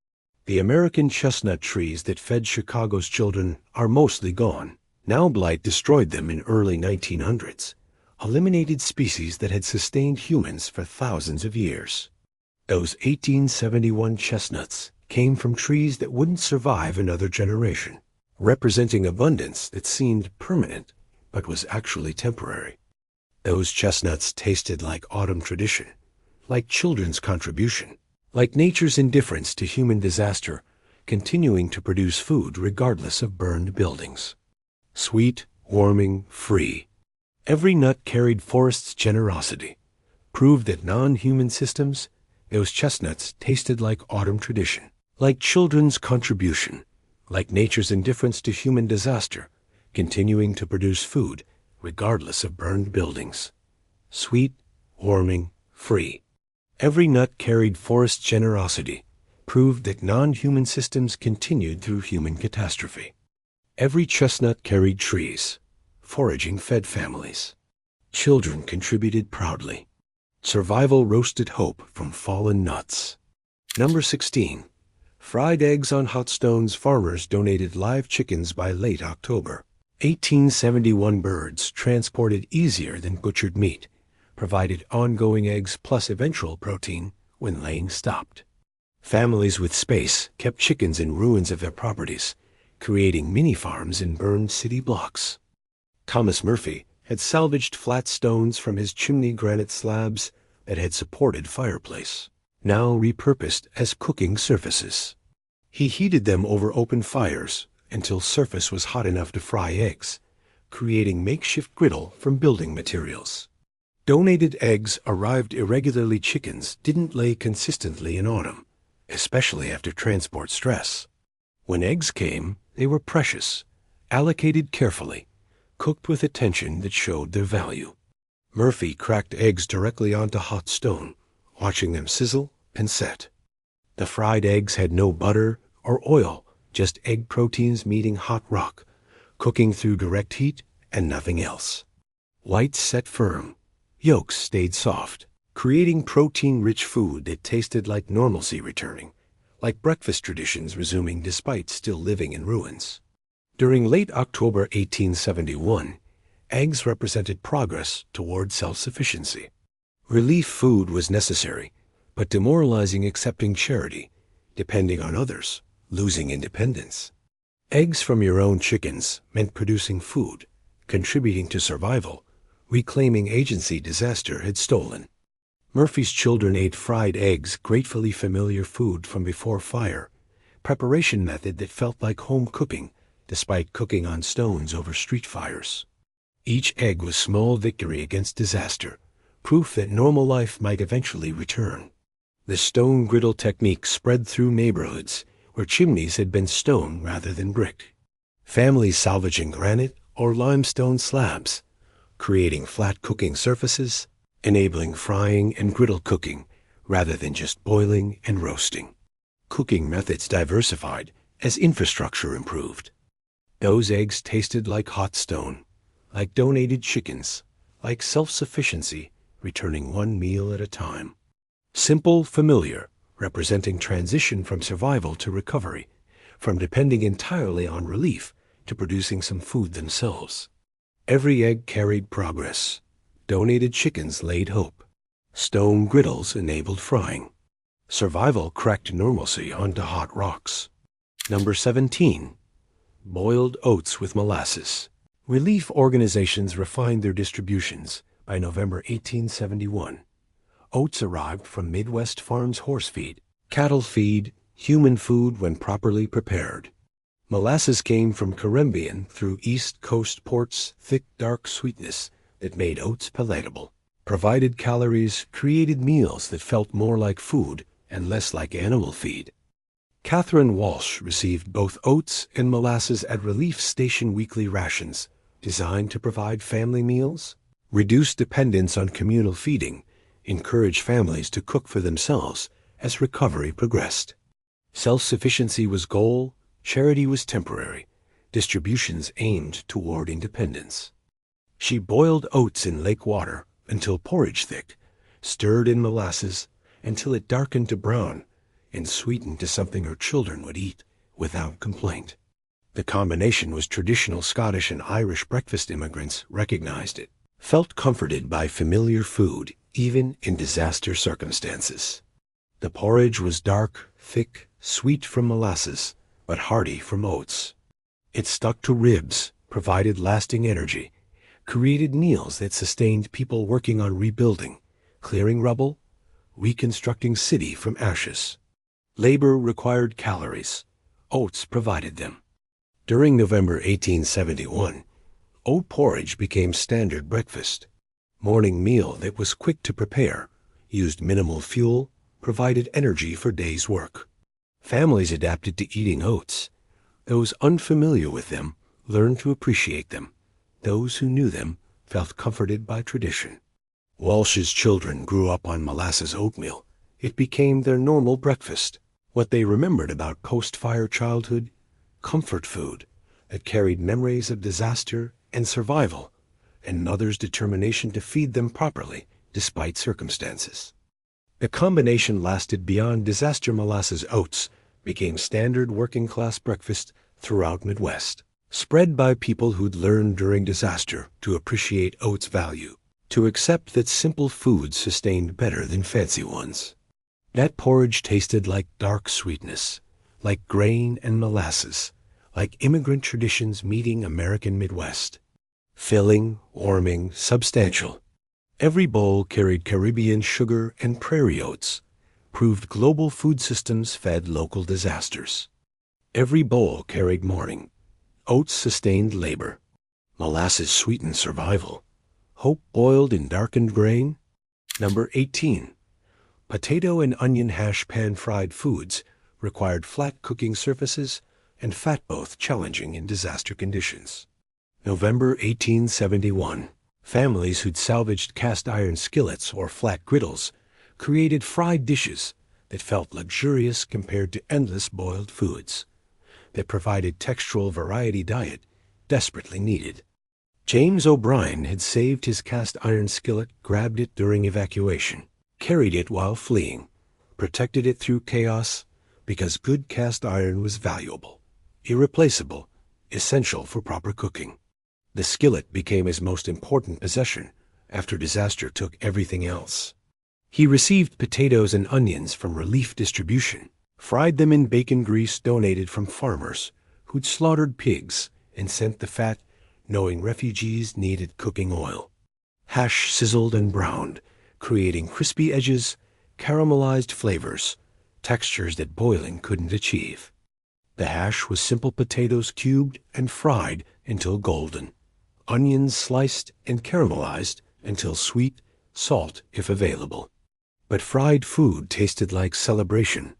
The American chestnut trees that fed Chicago's children are mostly gone, Now blight destroyed them in early 1900s, eliminated species that had sustained humans for thousands of years. Those 1871 chestnuts came from trees that wouldn't survive another generation, representing abundance that seemed permanent but was actually temporary. Those chestnuts tasted like autumn tradition, like children's contribution, like nature's indifference to human disaster, continuing to produce food regardless of burned buildings. Sweet, warming, free. Every nut carried forest's generosity, proved that non-human systems, those chestnuts tasted like autumn tradition, like children's contribution, like nature's indifference to human disaster, continuing to produce food regardless of burned buildings. Sweet, warming, free. Every nut carried forest generosity, proved that non-human systems continued through human catastrophe. Every chestnut carried trees. Foraging fed families. Children contributed proudly. Survival roasted hope from fallen nuts. Number 16. Fried eggs on hot stones. Farmers donated live chickens by late October. 1871 birds transported easier than butchered meat, provided ongoing eggs plus eventual protein when laying stopped. Families with space kept chickens in ruins of their properties, creating mini-farms in burned city blocks. Thomas Murphy had salvaged flat stones from his chimney granite slabs that had supported fireplace, now repurposed as cooking surfaces. He heated them over open fires until surface was hot enough to fry eggs, creating makeshift griddle from building materials. Donated eggs arrived irregularly. Chickens didn't lay consistently in autumn, especially after transport stress. When eggs came, they were precious, allocated carefully, cooked with attention that showed their value. Murphy cracked eggs directly onto hot stone, watching them sizzle and set. The fried eggs had no butter or oil, just egg proteins meeting hot rock, cooking through direct heat and nothing else. Whites set firm, yolks stayed soft, creating protein-rich food that tasted like normalcy returning, like breakfast traditions resuming despite still living in ruins. During late October 1871, eggs represented progress toward self-sufficiency. Relief food was necessary, but demoralizing accepting charity, depending on others, losing independence. Eggs from your own chickens meant producing food, contributing to survival, reclaiming agency disaster had stolen. Murphy's children ate fried eggs, gratefully familiar food from before fire, preparation method that felt like home cooking, despite cooking on stones over street fires. Each egg was small victory against disaster, proof that normal life might eventually return. The stone griddle technique spread through neighborhoods where chimneys had been stone rather than brick. Families salvaging granite or limestone slabs, creating flat cooking surfaces, enabling frying and griddle cooking rather than just boiling and roasting. Cooking methods diversified as infrastructure improved. Those eggs tasted like hot stone, like donated chickens, like self-sufficiency, returning one meal at a time. Simple, familiar, representing transition from survival to recovery, from depending entirely on relief to producing some food themselves. Every egg carried progress. Donated chickens laid hope. Stone griddles enabled frying. Survival cracked normalcy onto hot rocks. Number 17. Boiled oats with molasses. Relief organizations refined their distributions by November 1871. Oats arrived from Midwest farms' horse feed, cattle feed, human food when properly prepared. Molasses came from Caribbean through East Coast ports, thick, dark sweetness that made oats palatable, provided calories, created meals that felt more like food and less like animal feed. Catherine Walsh received both oats and molasses at relief station weekly rations, designed to provide family meals, reduce dependence on communal feeding, encourage families to cook for themselves as recovery progressed. Self-sufficiency was goal, charity was temporary, distributions aimed toward independence. She boiled oats in lake water until porridge thick, stirred in molasses until it darkened to brown, and sweetened to something her children would eat without complaint. The combination was traditional Scottish and Irish breakfast. Immigrants recognized it, felt comforted by familiar food, even in disaster circumstances. The porridge was dark, thick, sweet from molasses, but hearty from oats. It stuck to ribs, provided lasting energy, created meals that sustained people working on rebuilding, clearing rubble, reconstructing city from ashes. Labor required calories. Oats provided them. During November 1871, oat porridge became standard breakfast. Morning meal that was quick to prepare, used minimal fuel, provided energy for days' work. Families adapted to eating oats. Those unfamiliar with them learned to appreciate them. Those who knew them felt comforted by tradition. Walsh's children grew up on molasses oatmeal. It became their normal breakfast. What they remembered about post-fire childhood, comfort food that carried memories of disaster and survival, and mother's determination to feed them properly despite circumstances. The combination lasted beyond disaster. Molasses oats became standard working-class breakfast throughout Midwest, spread by people who'd learned during disaster to appreciate oats' value, to accept that simple foods sustained better than fancy ones. That porridge tasted like dark sweetness, like grain and molasses, like immigrant traditions meeting American Midwest. Filling, warming, substantial. Every bowl carried Caribbean sugar and prairie oats, proved global food systems fed local disasters. Every bowl carried mourning. Oats sustained labor. Molasses sweetened survival. Hope boiled in darkened grain. Number 18. Potato and onion hash pan-fried foods required flat cooking surfaces and fat, both challenging in disaster conditions. November 1871. Families who'd salvaged cast iron skillets or flat griddles created fried dishes that felt luxurious compared to endless boiled foods, that provided textural variety diet desperately needed. James O'Brien had saved his cast iron skillet, grabbed it during evacuation, carried it while fleeing, protected it through chaos, because good cast iron was valuable, irreplaceable, essential for proper cooking. The skillet became his most important possession after disaster took everything else. He received potatoes and onions from relief distribution, fried them in bacon grease donated from farmers who'd slaughtered pigs, and sent the fat, knowing refugees needed cooking oil. Hash sizzled and browned, creating crispy edges, caramelized flavors, textures that boiling couldn't achieve. The hash was simple potatoes cubed and fried until golden, onions sliced and caramelized until sweet, salt if available. But fried food tasted like celebration,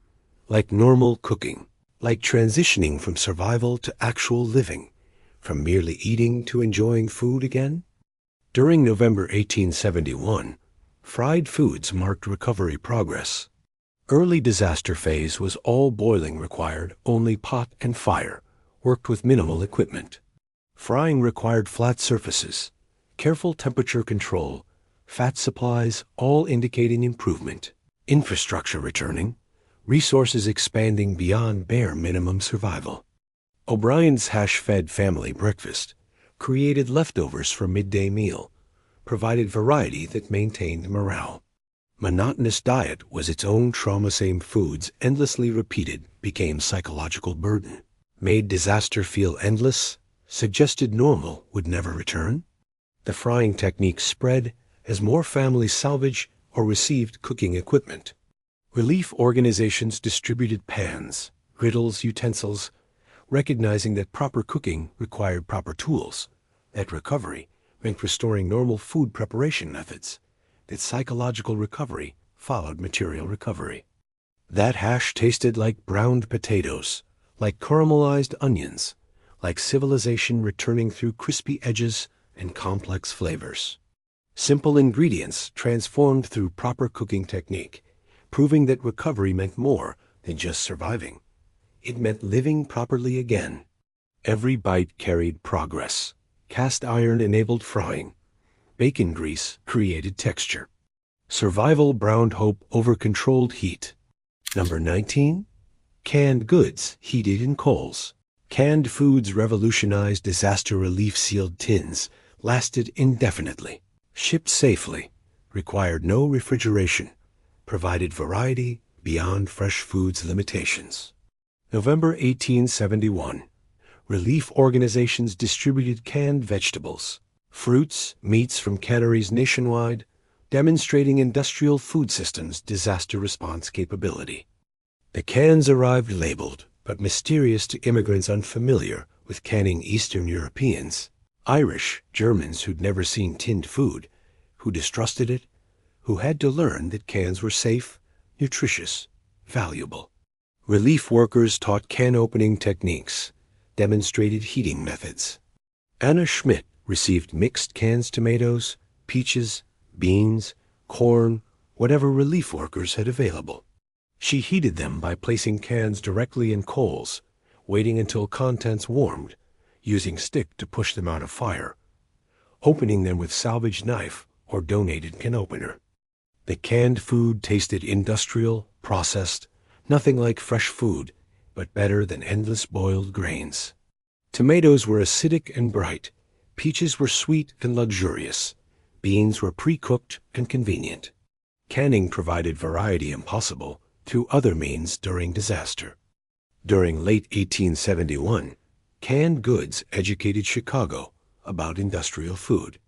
like normal cooking, like transitioning from survival to actual living, from merely eating to enjoying food again. During November 1871, fried foods marked recovery progress. Early disaster phase was all boiling required only pot and fire, worked with minimal equipment. Frying required flat surfaces, careful temperature control, fat supplies, all indicating improvement. Infrastructure returning, resources expanding beyond bare minimum survival. O'Brien's hash-fed family breakfast created leftovers for midday meal, provided variety that maintained morale. Monotonous diet was its own trauma. Same foods endlessly repeated became psychological burden, made disaster feel endless, suggested normal would never return. The frying technique spread as more families salvaged or received cooking equipment. Relief organizations distributed pans, griddles, utensils, recognizing that proper cooking required proper tools, that recovery meant restoring normal food preparation methods, that psychological recovery followed material recovery. That hash tasted like browned potatoes, like caramelized onions, like civilization returning through crispy edges and complex flavors. Simple ingredients transformed through proper cooking technique, proving that recovery meant more than just surviving. It meant living properly again. Every bite carried progress. Cast iron enabled frying. Bacon grease created texture. Survival browned hope over controlled heat. Number 19. Canned goods heated in coals. Canned foods revolutionized disaster relief. Sealed tins lasted indefinitely, shipped safely, required no refrigeration, provided variety beyond fresh foods limitations. November 1871. Relief organizations distributed canned vegetables, fruits, meats from canneries nationwide, demonstrating industrial food systems' disaster response capability. The cans arrived labeled, but mysterious to immigrants unfamiliar with canning. Eastern Europeans, Irish, Germans who'd never seen tinned food, who distrusted it, who had to learn that cans were safe, nutritious, valuable. Relief workers taught can opening techniques, demonstrated heating methods. Anna Schmidt received mixed canned tomatoes, peaches, beans, corn, whatever relief workers had available. She heated them by placing cans directly in coals, waiting until contents warmed, using stick to push them out of fire, opening them with salvaged knife or donated can opener. The canned food tasted industrial, processed, nothing like fresh food, but better than endless boiled grains. Tomatoes were acidic and bright, peaches were sweet and luxurious, beans were pre-cooked and convenient. Canning provided variety impossible through other means during disaster. During late 1871, canned goods educated Chicago about industrial food.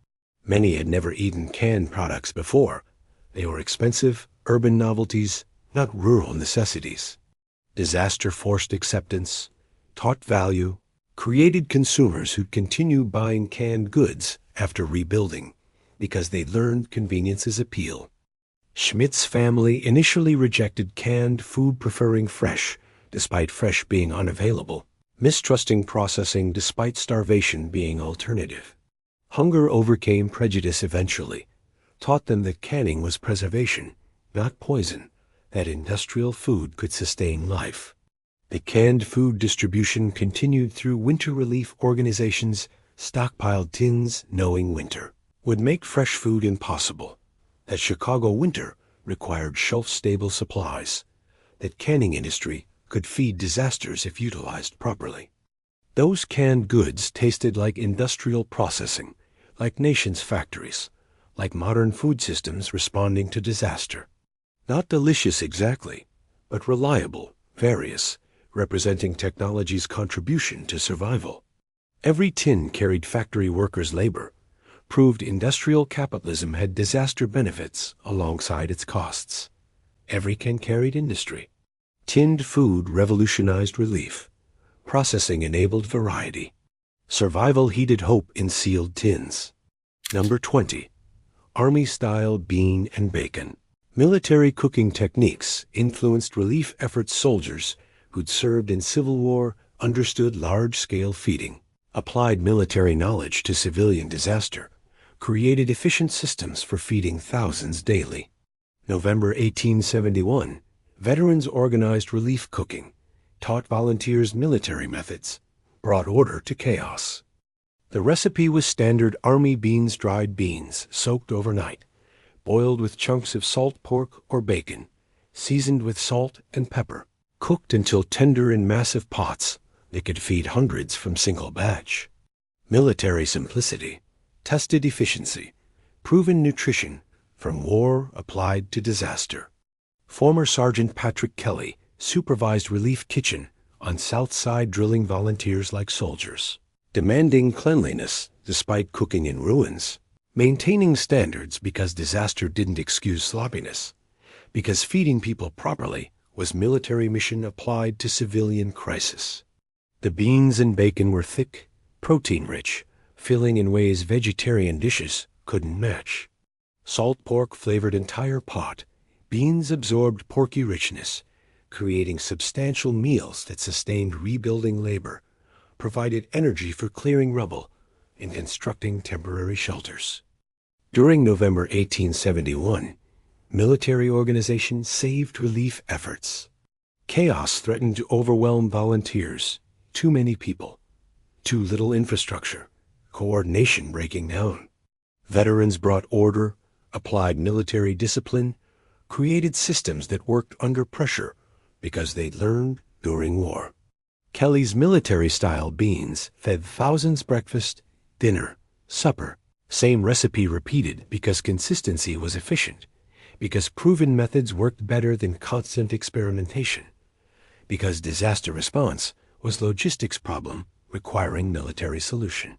Many had never eaten canned products before. They were expensive, urban novelties, not rural necessities. Disaster forced acceptance, taught value, created consumers who'd continue buying canned goods after rebuilding because they learned convenience's appeal. Schmidt's family initially rejected canned food, preferring fresh, despite fresh being unavailable, mistrusting processing despite starvation being alternative. Hunger overcame prejudice eventually, taught them that canning was preservation, not poison, that industrial food could sustain life. The canned food distribution continued through winter relief organizations. Stockpiled tins, knowing winter would make fresh food impossible, that Chicago winter required shelf-stable supplies, that canning industry could feed disasters if utilized properly. Those canned goods tasted like industrial processing, like nations' factories, like modern food systems responding to disaster. Not delicious exactly, but reliable, various, representing technology's contribution to survival. Every tin carried factory workers' labor, proved industrial capitalism had disaster benefits alongside its costs. Every can carried industry. Tinned food revolutionized relief. Processing enabled variety. Survival heated hope in sealed tins. Number 20. Army-style bean and bacon. Military cooking techniques influenced relief efforts. Soldiers who'd served in Civil War understood large-scale feeding, applied military knowledge to civilian disaster, created efficient systems for feeding thousands daily. November 1871, veterans organized relief cooking, taught volunteers military methods, brought order to chaos. The recipe was standard Army beans, dried beans, soaked overnight, boiled with chunks of salt pork or bacon, seasoned with salt and pepper, cooked until tender in massive pots. They could feed hundreds from single batch. Military simplicity, tested efficiency, proven nutrition from war applied to disaster. Former Sergeant Patrick Kelly supervised relief kitchen on South Side, drilling volunteers like soldiers, demanding cleanliness despite cooking in ruins, maintaining standards because disaster didn't excuse sloppiness, because feeding people properly was military mission applied to civilian crisis. The beans and bacon were thick, protein-rich, filling in ways vegetarian dishes couldn't match. Salt pork flavored entire pot. Beans absorbed porky richness, creating substantial meals that sustained rebuilding labor, provided energy for clearing rubble, and constructing temporary shelters. During November 1871, military organizations saved relief efforts. Chaos threatened to overwhelm volunteers. Too many people, too little infrastructure, coordination breaking down. Veterans brought order, applied military discipline, created systems that worked under pressure because they'd learned during war. Kelly's military-style beans fed thousands breakfast, dinner, supper. Same recipe repeated because consistency was efficient, because proven methods worked better than constant experimentation, because disaster response was logistics problem requiring military solution.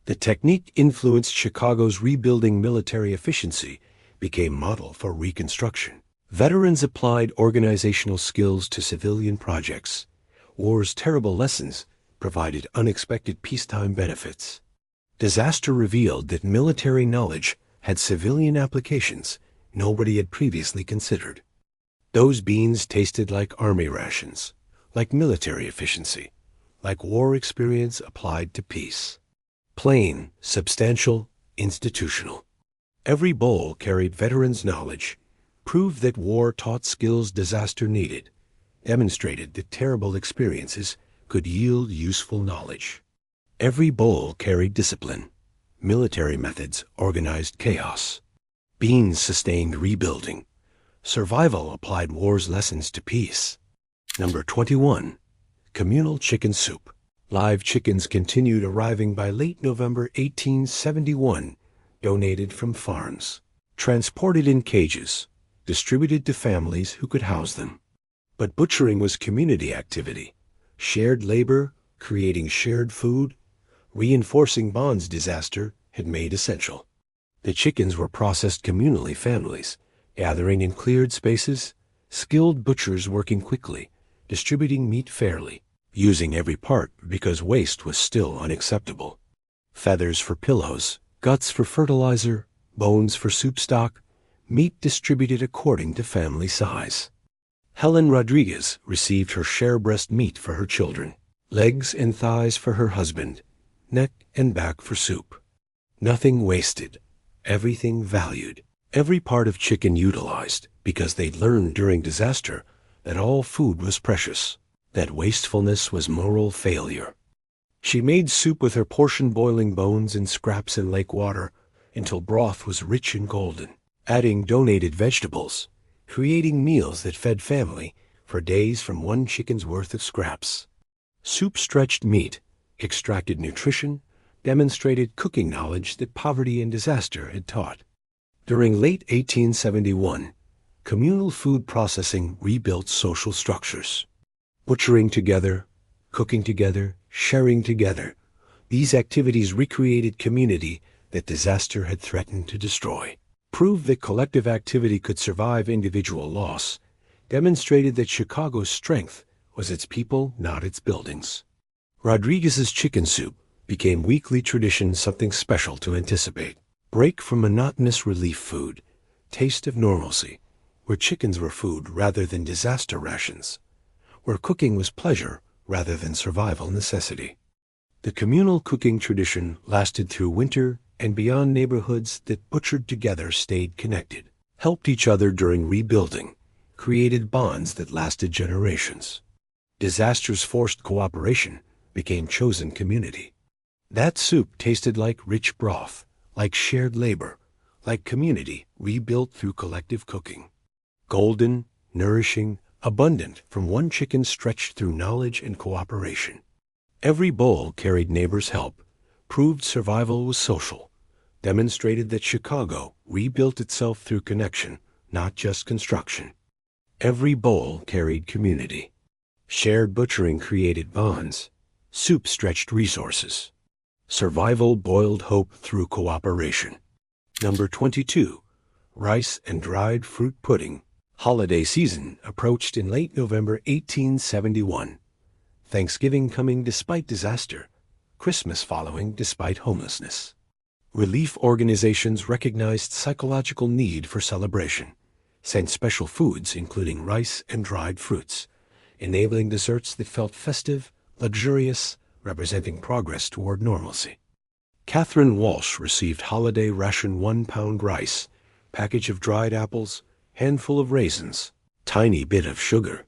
The technique influenced Chicago's rebuilding military efficiency, became model for reconstruction. Veterans applied organizational skills to civilian projects. War's terrible lessons provided unexpected peacetime benefits. Disaster revealed that military knowledge had civilian applications nobody had previously considered. Those beans tasted like army rations, like military efficiency, like war experience applied to peace. Plain, substantial, institutional. Every bowl carried veterans' knowledge, proved that war taught skills disaster needed, demonstrated that terrible experiences could yield useful knowledge. Every bowl carried discipline. Military methods organized chaos. Beans sustained rebuilding. Survival applied war's lessons to peace. Number 21. Communal chicken soup. Live chickens continued arriving by late November 1871, donated from farms, transported in cages, distributed to families who could house them. But butchering was community activity, shared labor, creating shared food, reinforcing bonds disaster had made essential. The chickens were processed communally, families, gathering in cleared spaces, skilled butchers working quickly, distributing meat fairly, using every part because waste was still unacceptable. Feathers for pillows, guts for fertilizer, bones for soup stock, meat distributed according to family size. Helen Rodriguez received her share breast meat for her children, legs and thighs for her husband, neck and back for soup. Nothing wasted, everything valued, every part of chicken utilized, because they'd learned during disaster that all food was precious, that wastefulness was moral failure. She made soup with her portion boiling bones and scraps in lake water until broth was rich and golden, adding donated vegetables, creating meals that fed family for days from one chicken's worth of scraps. Soup stretched meat, extracted nutrition, demonstrated cooking knowledge that poverty and disaster had taught. During late 1871, communal food processing rebuilt social structures. Butchering together, cooking together, sharing together, these activities recreated community that disaster had threatened to destroy. Proved that collective activity could survive individual loss, demonstrated that Chicago's strength was its people, not its buildings. Rodriguez's chicken soup became weekly tradition, something special to anticipate. Break from monotonous relief food, taste of normalcy, where chickens were food rather than disaster rations, where cooking was pleasure rather than survival necessity. The communal cooking tradition lasted through winter and beyond. Neighborhoods that butchered together stayed connected, helped each other during rebuilding, created bonds that lasted generations. Disasters forced cooperation, became chosen community. That soup tasted like rich broth, like shared labor, like community rebuilt through collective cooking. Golden, nourishing, abundant from one chicken stretched through knowledge and cooperation. Every bowl carried neighbors' help, proved survival was social, demonstrated that Chicago rebuilt itself through connection, not just construction. Every bowl carried community. Shared butchering created bonds. Soup stretched resources. Survival boiled hope through cooperation. Number 22. Rice and dried fruit pudding. Holiday season approached in late November 1871. Thanksgiving coming despite disaster. Christmas following despite homelessness. Relief organizations recognized psychological need for celebration, sent special foods including rice and dried fruits, enabling desserts that felt festive, luxurious, representing progress toward normalcy. Catherine Walsh received holiday ration 1-pound rice, package of dried apples, handful of raisins, tiny bit of sugar.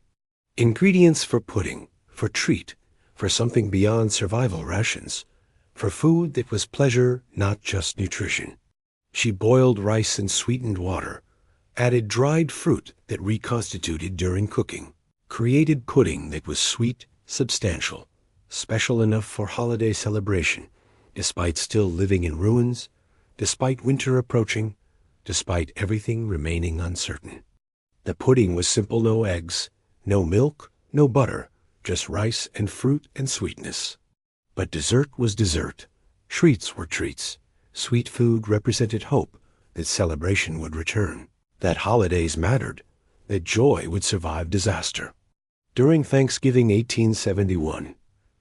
Ingredients for pudding, for treat, for something beyond survival rations, for food that was pleasure, not just nutrition. She boiled rice in sweetened water, added dried fruit that reconstituted during cooking, created pudding that was sweet, substantial, special enough for holiday celebration, despite still living in ruins, despite winter approaching, despite everything remaining uncertain. The pudding was simple: no eggs, no milk, no butter, just rice and fruit and sweetness. But dessert was dessert. Treats were treats. Sweet food represented hope that celebration would return, that holidays mattered, that joy would survive disaster. During Thanksgiving 1871,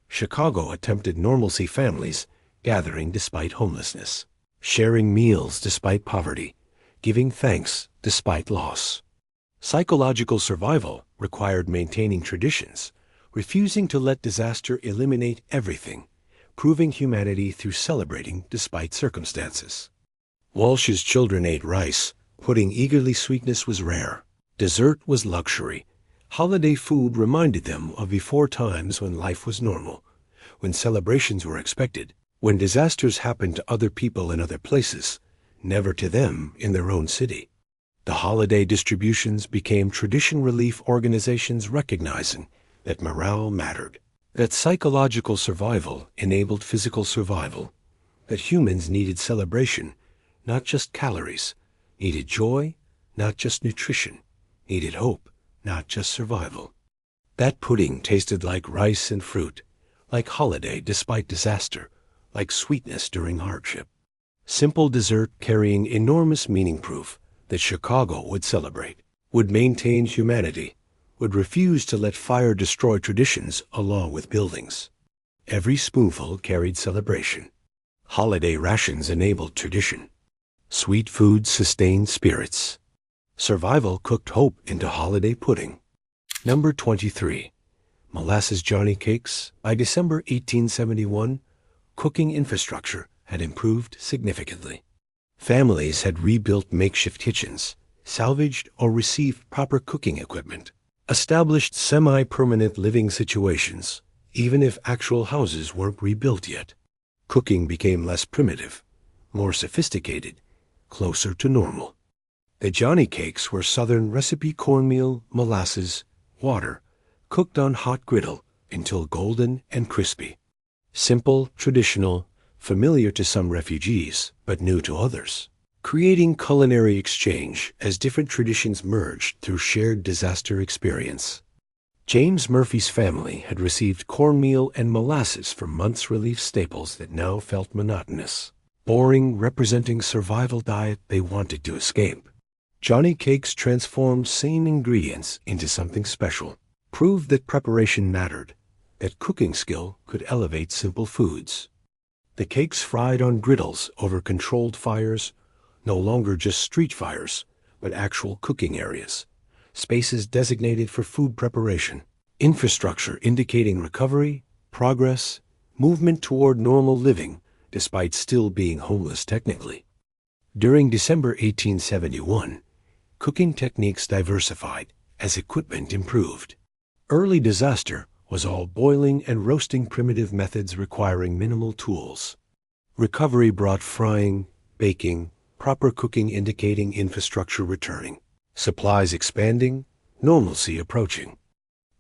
Chicago attempted normalcy: families gathering despite homelessness, sharing meals despite poverty, giving thanks despite loss. Psychological survival required maintaining traditions, refusing to let disaster eliminate everything, proving humanity through celebrating despite circumstances. Walsh's children ate rice, pudding eagerly. Sweetness was rare. Dessert was luxury. Holiday food reminded them of before times when life was normal, when celebrations were expected, when disasters happened to other people in other places, never to them in their own city. The holiday distributions became tradition relief organizations recognizing that morale mattered, that psychological survival enabled physical survival, that humans needed celebration, not just calories, needed joy, not just nutrition, needed hope, not just survival. That pudding tasted like rice and fruit, like holiday despite disaster, like sweetness during hardship. Simple dessert carrying enormous meaning, proof that Chicago would celebrate, would maintain humanity, would refuse to let fire destroy traditions along with buildings. Every spoonful carried celebration. Holiday rations enabled tradition. Sweet food sustained spirits. Survival cooked hope into holiday pudding. Number 23. Molasses Johnny Cakes. By December 1871, cooking infrastructure had improved significantly. Families had rebuilt makeshift kitchens, salvaged or received proper cooking equipment, established semi-permanent living situations, even if actual houses weren't rebuilt yet. Cooking became less primitive, more sophisticated, closer to normal. The Johnny Cakes were Southern recipe cornmeal, molasses, water, cooked on hot griddle until golden and crispy. Simple, traditional, familiar to some refugees, but new to others, creating culinary exchange as different traditions merged through shared disaster experience. James Murphy's family had received cornmeal and molasses for months, relief staples that now felt monotonous, boring, representing survival diet they wanted to escape. Johnny Cakes transformed same ingredients into something special, proved that preparation mattered, that cooking skill could elevate simple foods. The cakes fried on griddles over controlled fires, no longer just street fires, but actual cooking areas, spaces designated for food preparation, infrastructure indicating recovery, progress, movement toward normal living, despite still being homeless technically. During December 1871, cooking techniques diversified as equipment improved. Early disaster was all boiling and roasting, primitive methods requiring minimal tools. Recovery brought frying, baking, proper cooking, indicating infrastructure returning, supplies expanding, normalcy approaching.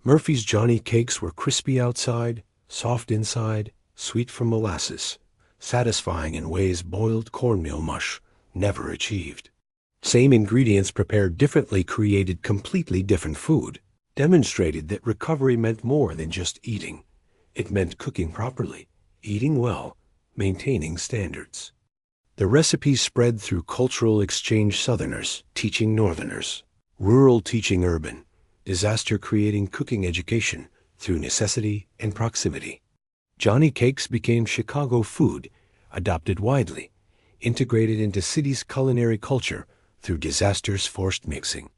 Murphy's Johnny Cakes were crispy outside, soft inside, sweet from molasses, satisfying in ways boiled cornmeal mush never achieved. Same ingredients prepared differently created completely different food, demonstrated that recovery meant more than just eating. It meant cooking properly, eating well, maintaining standards. The recipes spread through cultural exchange: Southerners teaching Northerners, rural teaching urban, disaster creating cooking education through necessity and proximity. Johnny Cakes became Chicago food, adopted widely, integrated into city's culinary culture through disaster's forced mixing.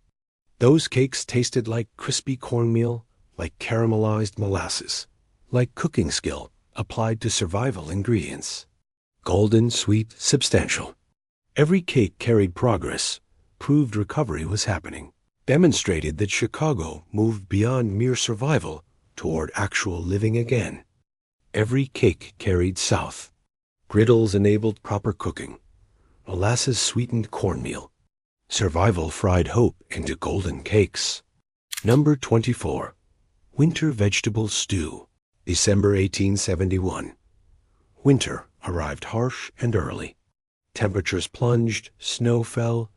Those cakes tasted like crispy cornmeal, like caramelized molasses, like cooking skill applied to survival ingredients. Golden, sweet, substantial. Every cake carried progress, proved recovery was happening, demonstrated that Chicago moved beyond mere survival toward actual living again. Every cake carried south. Griddles enabled proper cooking. Molasses sweetened cornmeal. Survival fried hope into golden cakes. Number 24. Winter vegetable stew. December 1871. Winter arrived harsh and early. Temperatures plunged, snow fell.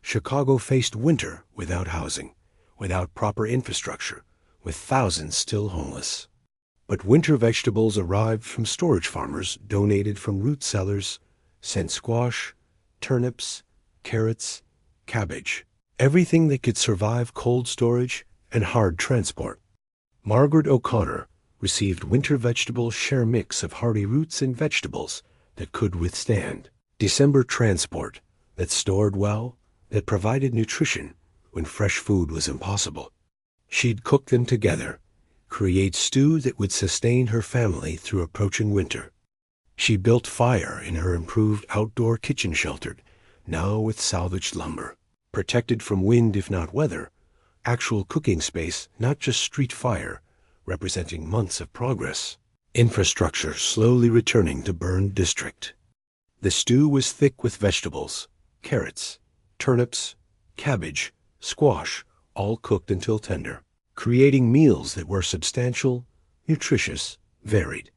Chicago faced winter without housing, without proper infrastructure, with thousands still homeless. But winter vegetables arrived from storage farmers donated from root cellars, sent squash, turnips, carrots, cabbage, everything that could survive cold storage and hard transport. Margaret O'Connor received winter vegetables share mix of hardy roots and vegetables that could withstand December transport, that stored well, that provided nutrition when fresh food was impossible. She'd cook them together, create stew that would sustain her family through approaching winter. She built fire in her improved outdoor kitchen shelter, now with salvaged lumber, protected from wind if not weather, actual cooking space, not just street fire, representing months of progress. Infrastructure slowly returning to burned district. The stew was thick with vegetables, carrots, turnips, cabbage, squash, all cooked until tender, creating meals that were substantial, nutritious, varied.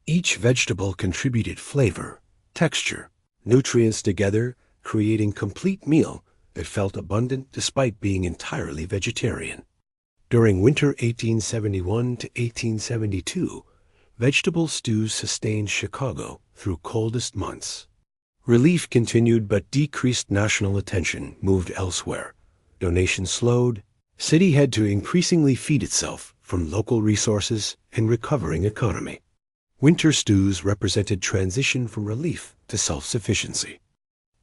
Each vegetable contributed flavor, texture, nutrients together, creating complete meal that felt abundant despite being entirely vegetarian. During winter 1871 to 1872, vegetable stews sustained Chicago through coldest months. Relief continued, but decreased national attention moved elsewhere. Donations slowed. City had to increasingly feed itself from local resources and recovering economy. Winter stews represented transition from relief to self-sufficiency.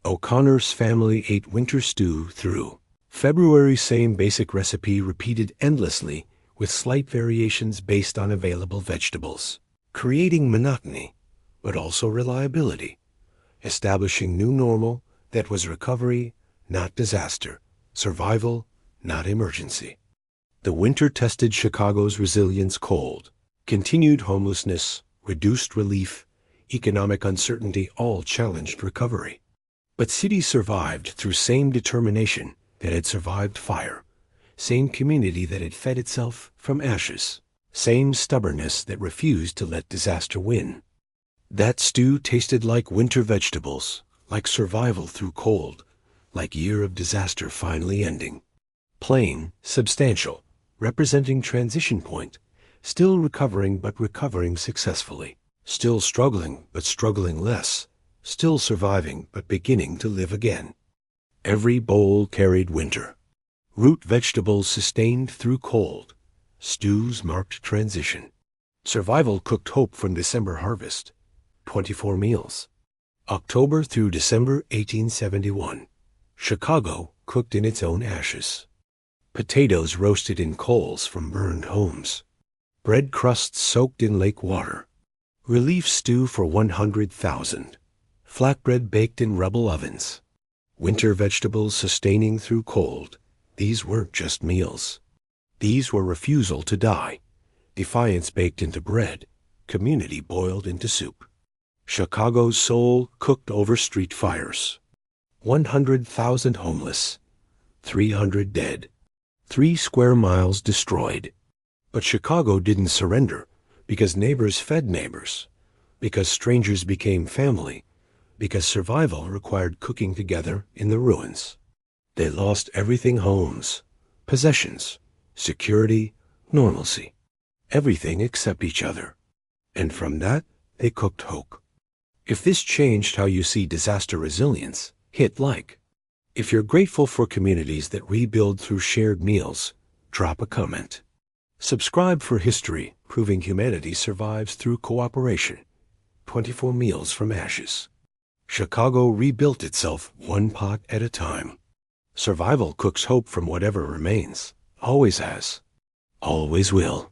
O'Connor's family ate winter stew through February, same basic recipe repeated endlessly with slight variations based on available vegetables, creating monotony, but also reliability, establishing new normal that was recovery, not disaster, survival, not emergency. The winter tested Chicago's resilience cold. Continued homelessness, reduced relief, economic uncertainty all challenged recovery. But cities survived through same determination that had survived fire, same community that had fed itself from ashes, same stubbornness that refused to let disaster win. That stew tasted like winter vegetables, like survival through cold, like year of disaster finally ending. Plain, substantial, representing transition point, still recovering but recovering successfully, still struggling but struggling less, still surviving but beginning to live again. Every bowl carried winter. Root vegetables sustained through cold. Stews marked transition. Survival cooked hope from December harvest. 24 meals. October through December 1871. Chicago cooked in its own ashes. Potatoes roasted in coals from burned homes. Bread crusts soaked in lake water. Relief stew for 100,000. Flatbread baked in rubble ovens. Winter vegetables sustaining through cold. These weren't just meals. These were refusal to die. Defiance baked into bread. Community boiled into soup. Chicago's soul cooked over street fires. 100,000 homeless. 300 dead. 3 square miles destroyed. But Chicago didn't surrender because neighbors fed neighbors, because strangers became family, because survival required cooking together in the ruins. They lost everything: homes, possessions, security, normalcy, everything except each other. And from that, they cooked hope. If this changed how you see disaster resilience, hit like. If you're grateful for communities that rebuild through shared meals, drop a comment. Subscribe for history proving humanity survives through cooperation. 24 meals from ashes. Chicago rebuilt itself one pot at a time. Survival cooks hope from whatever remains. Always has. Always will.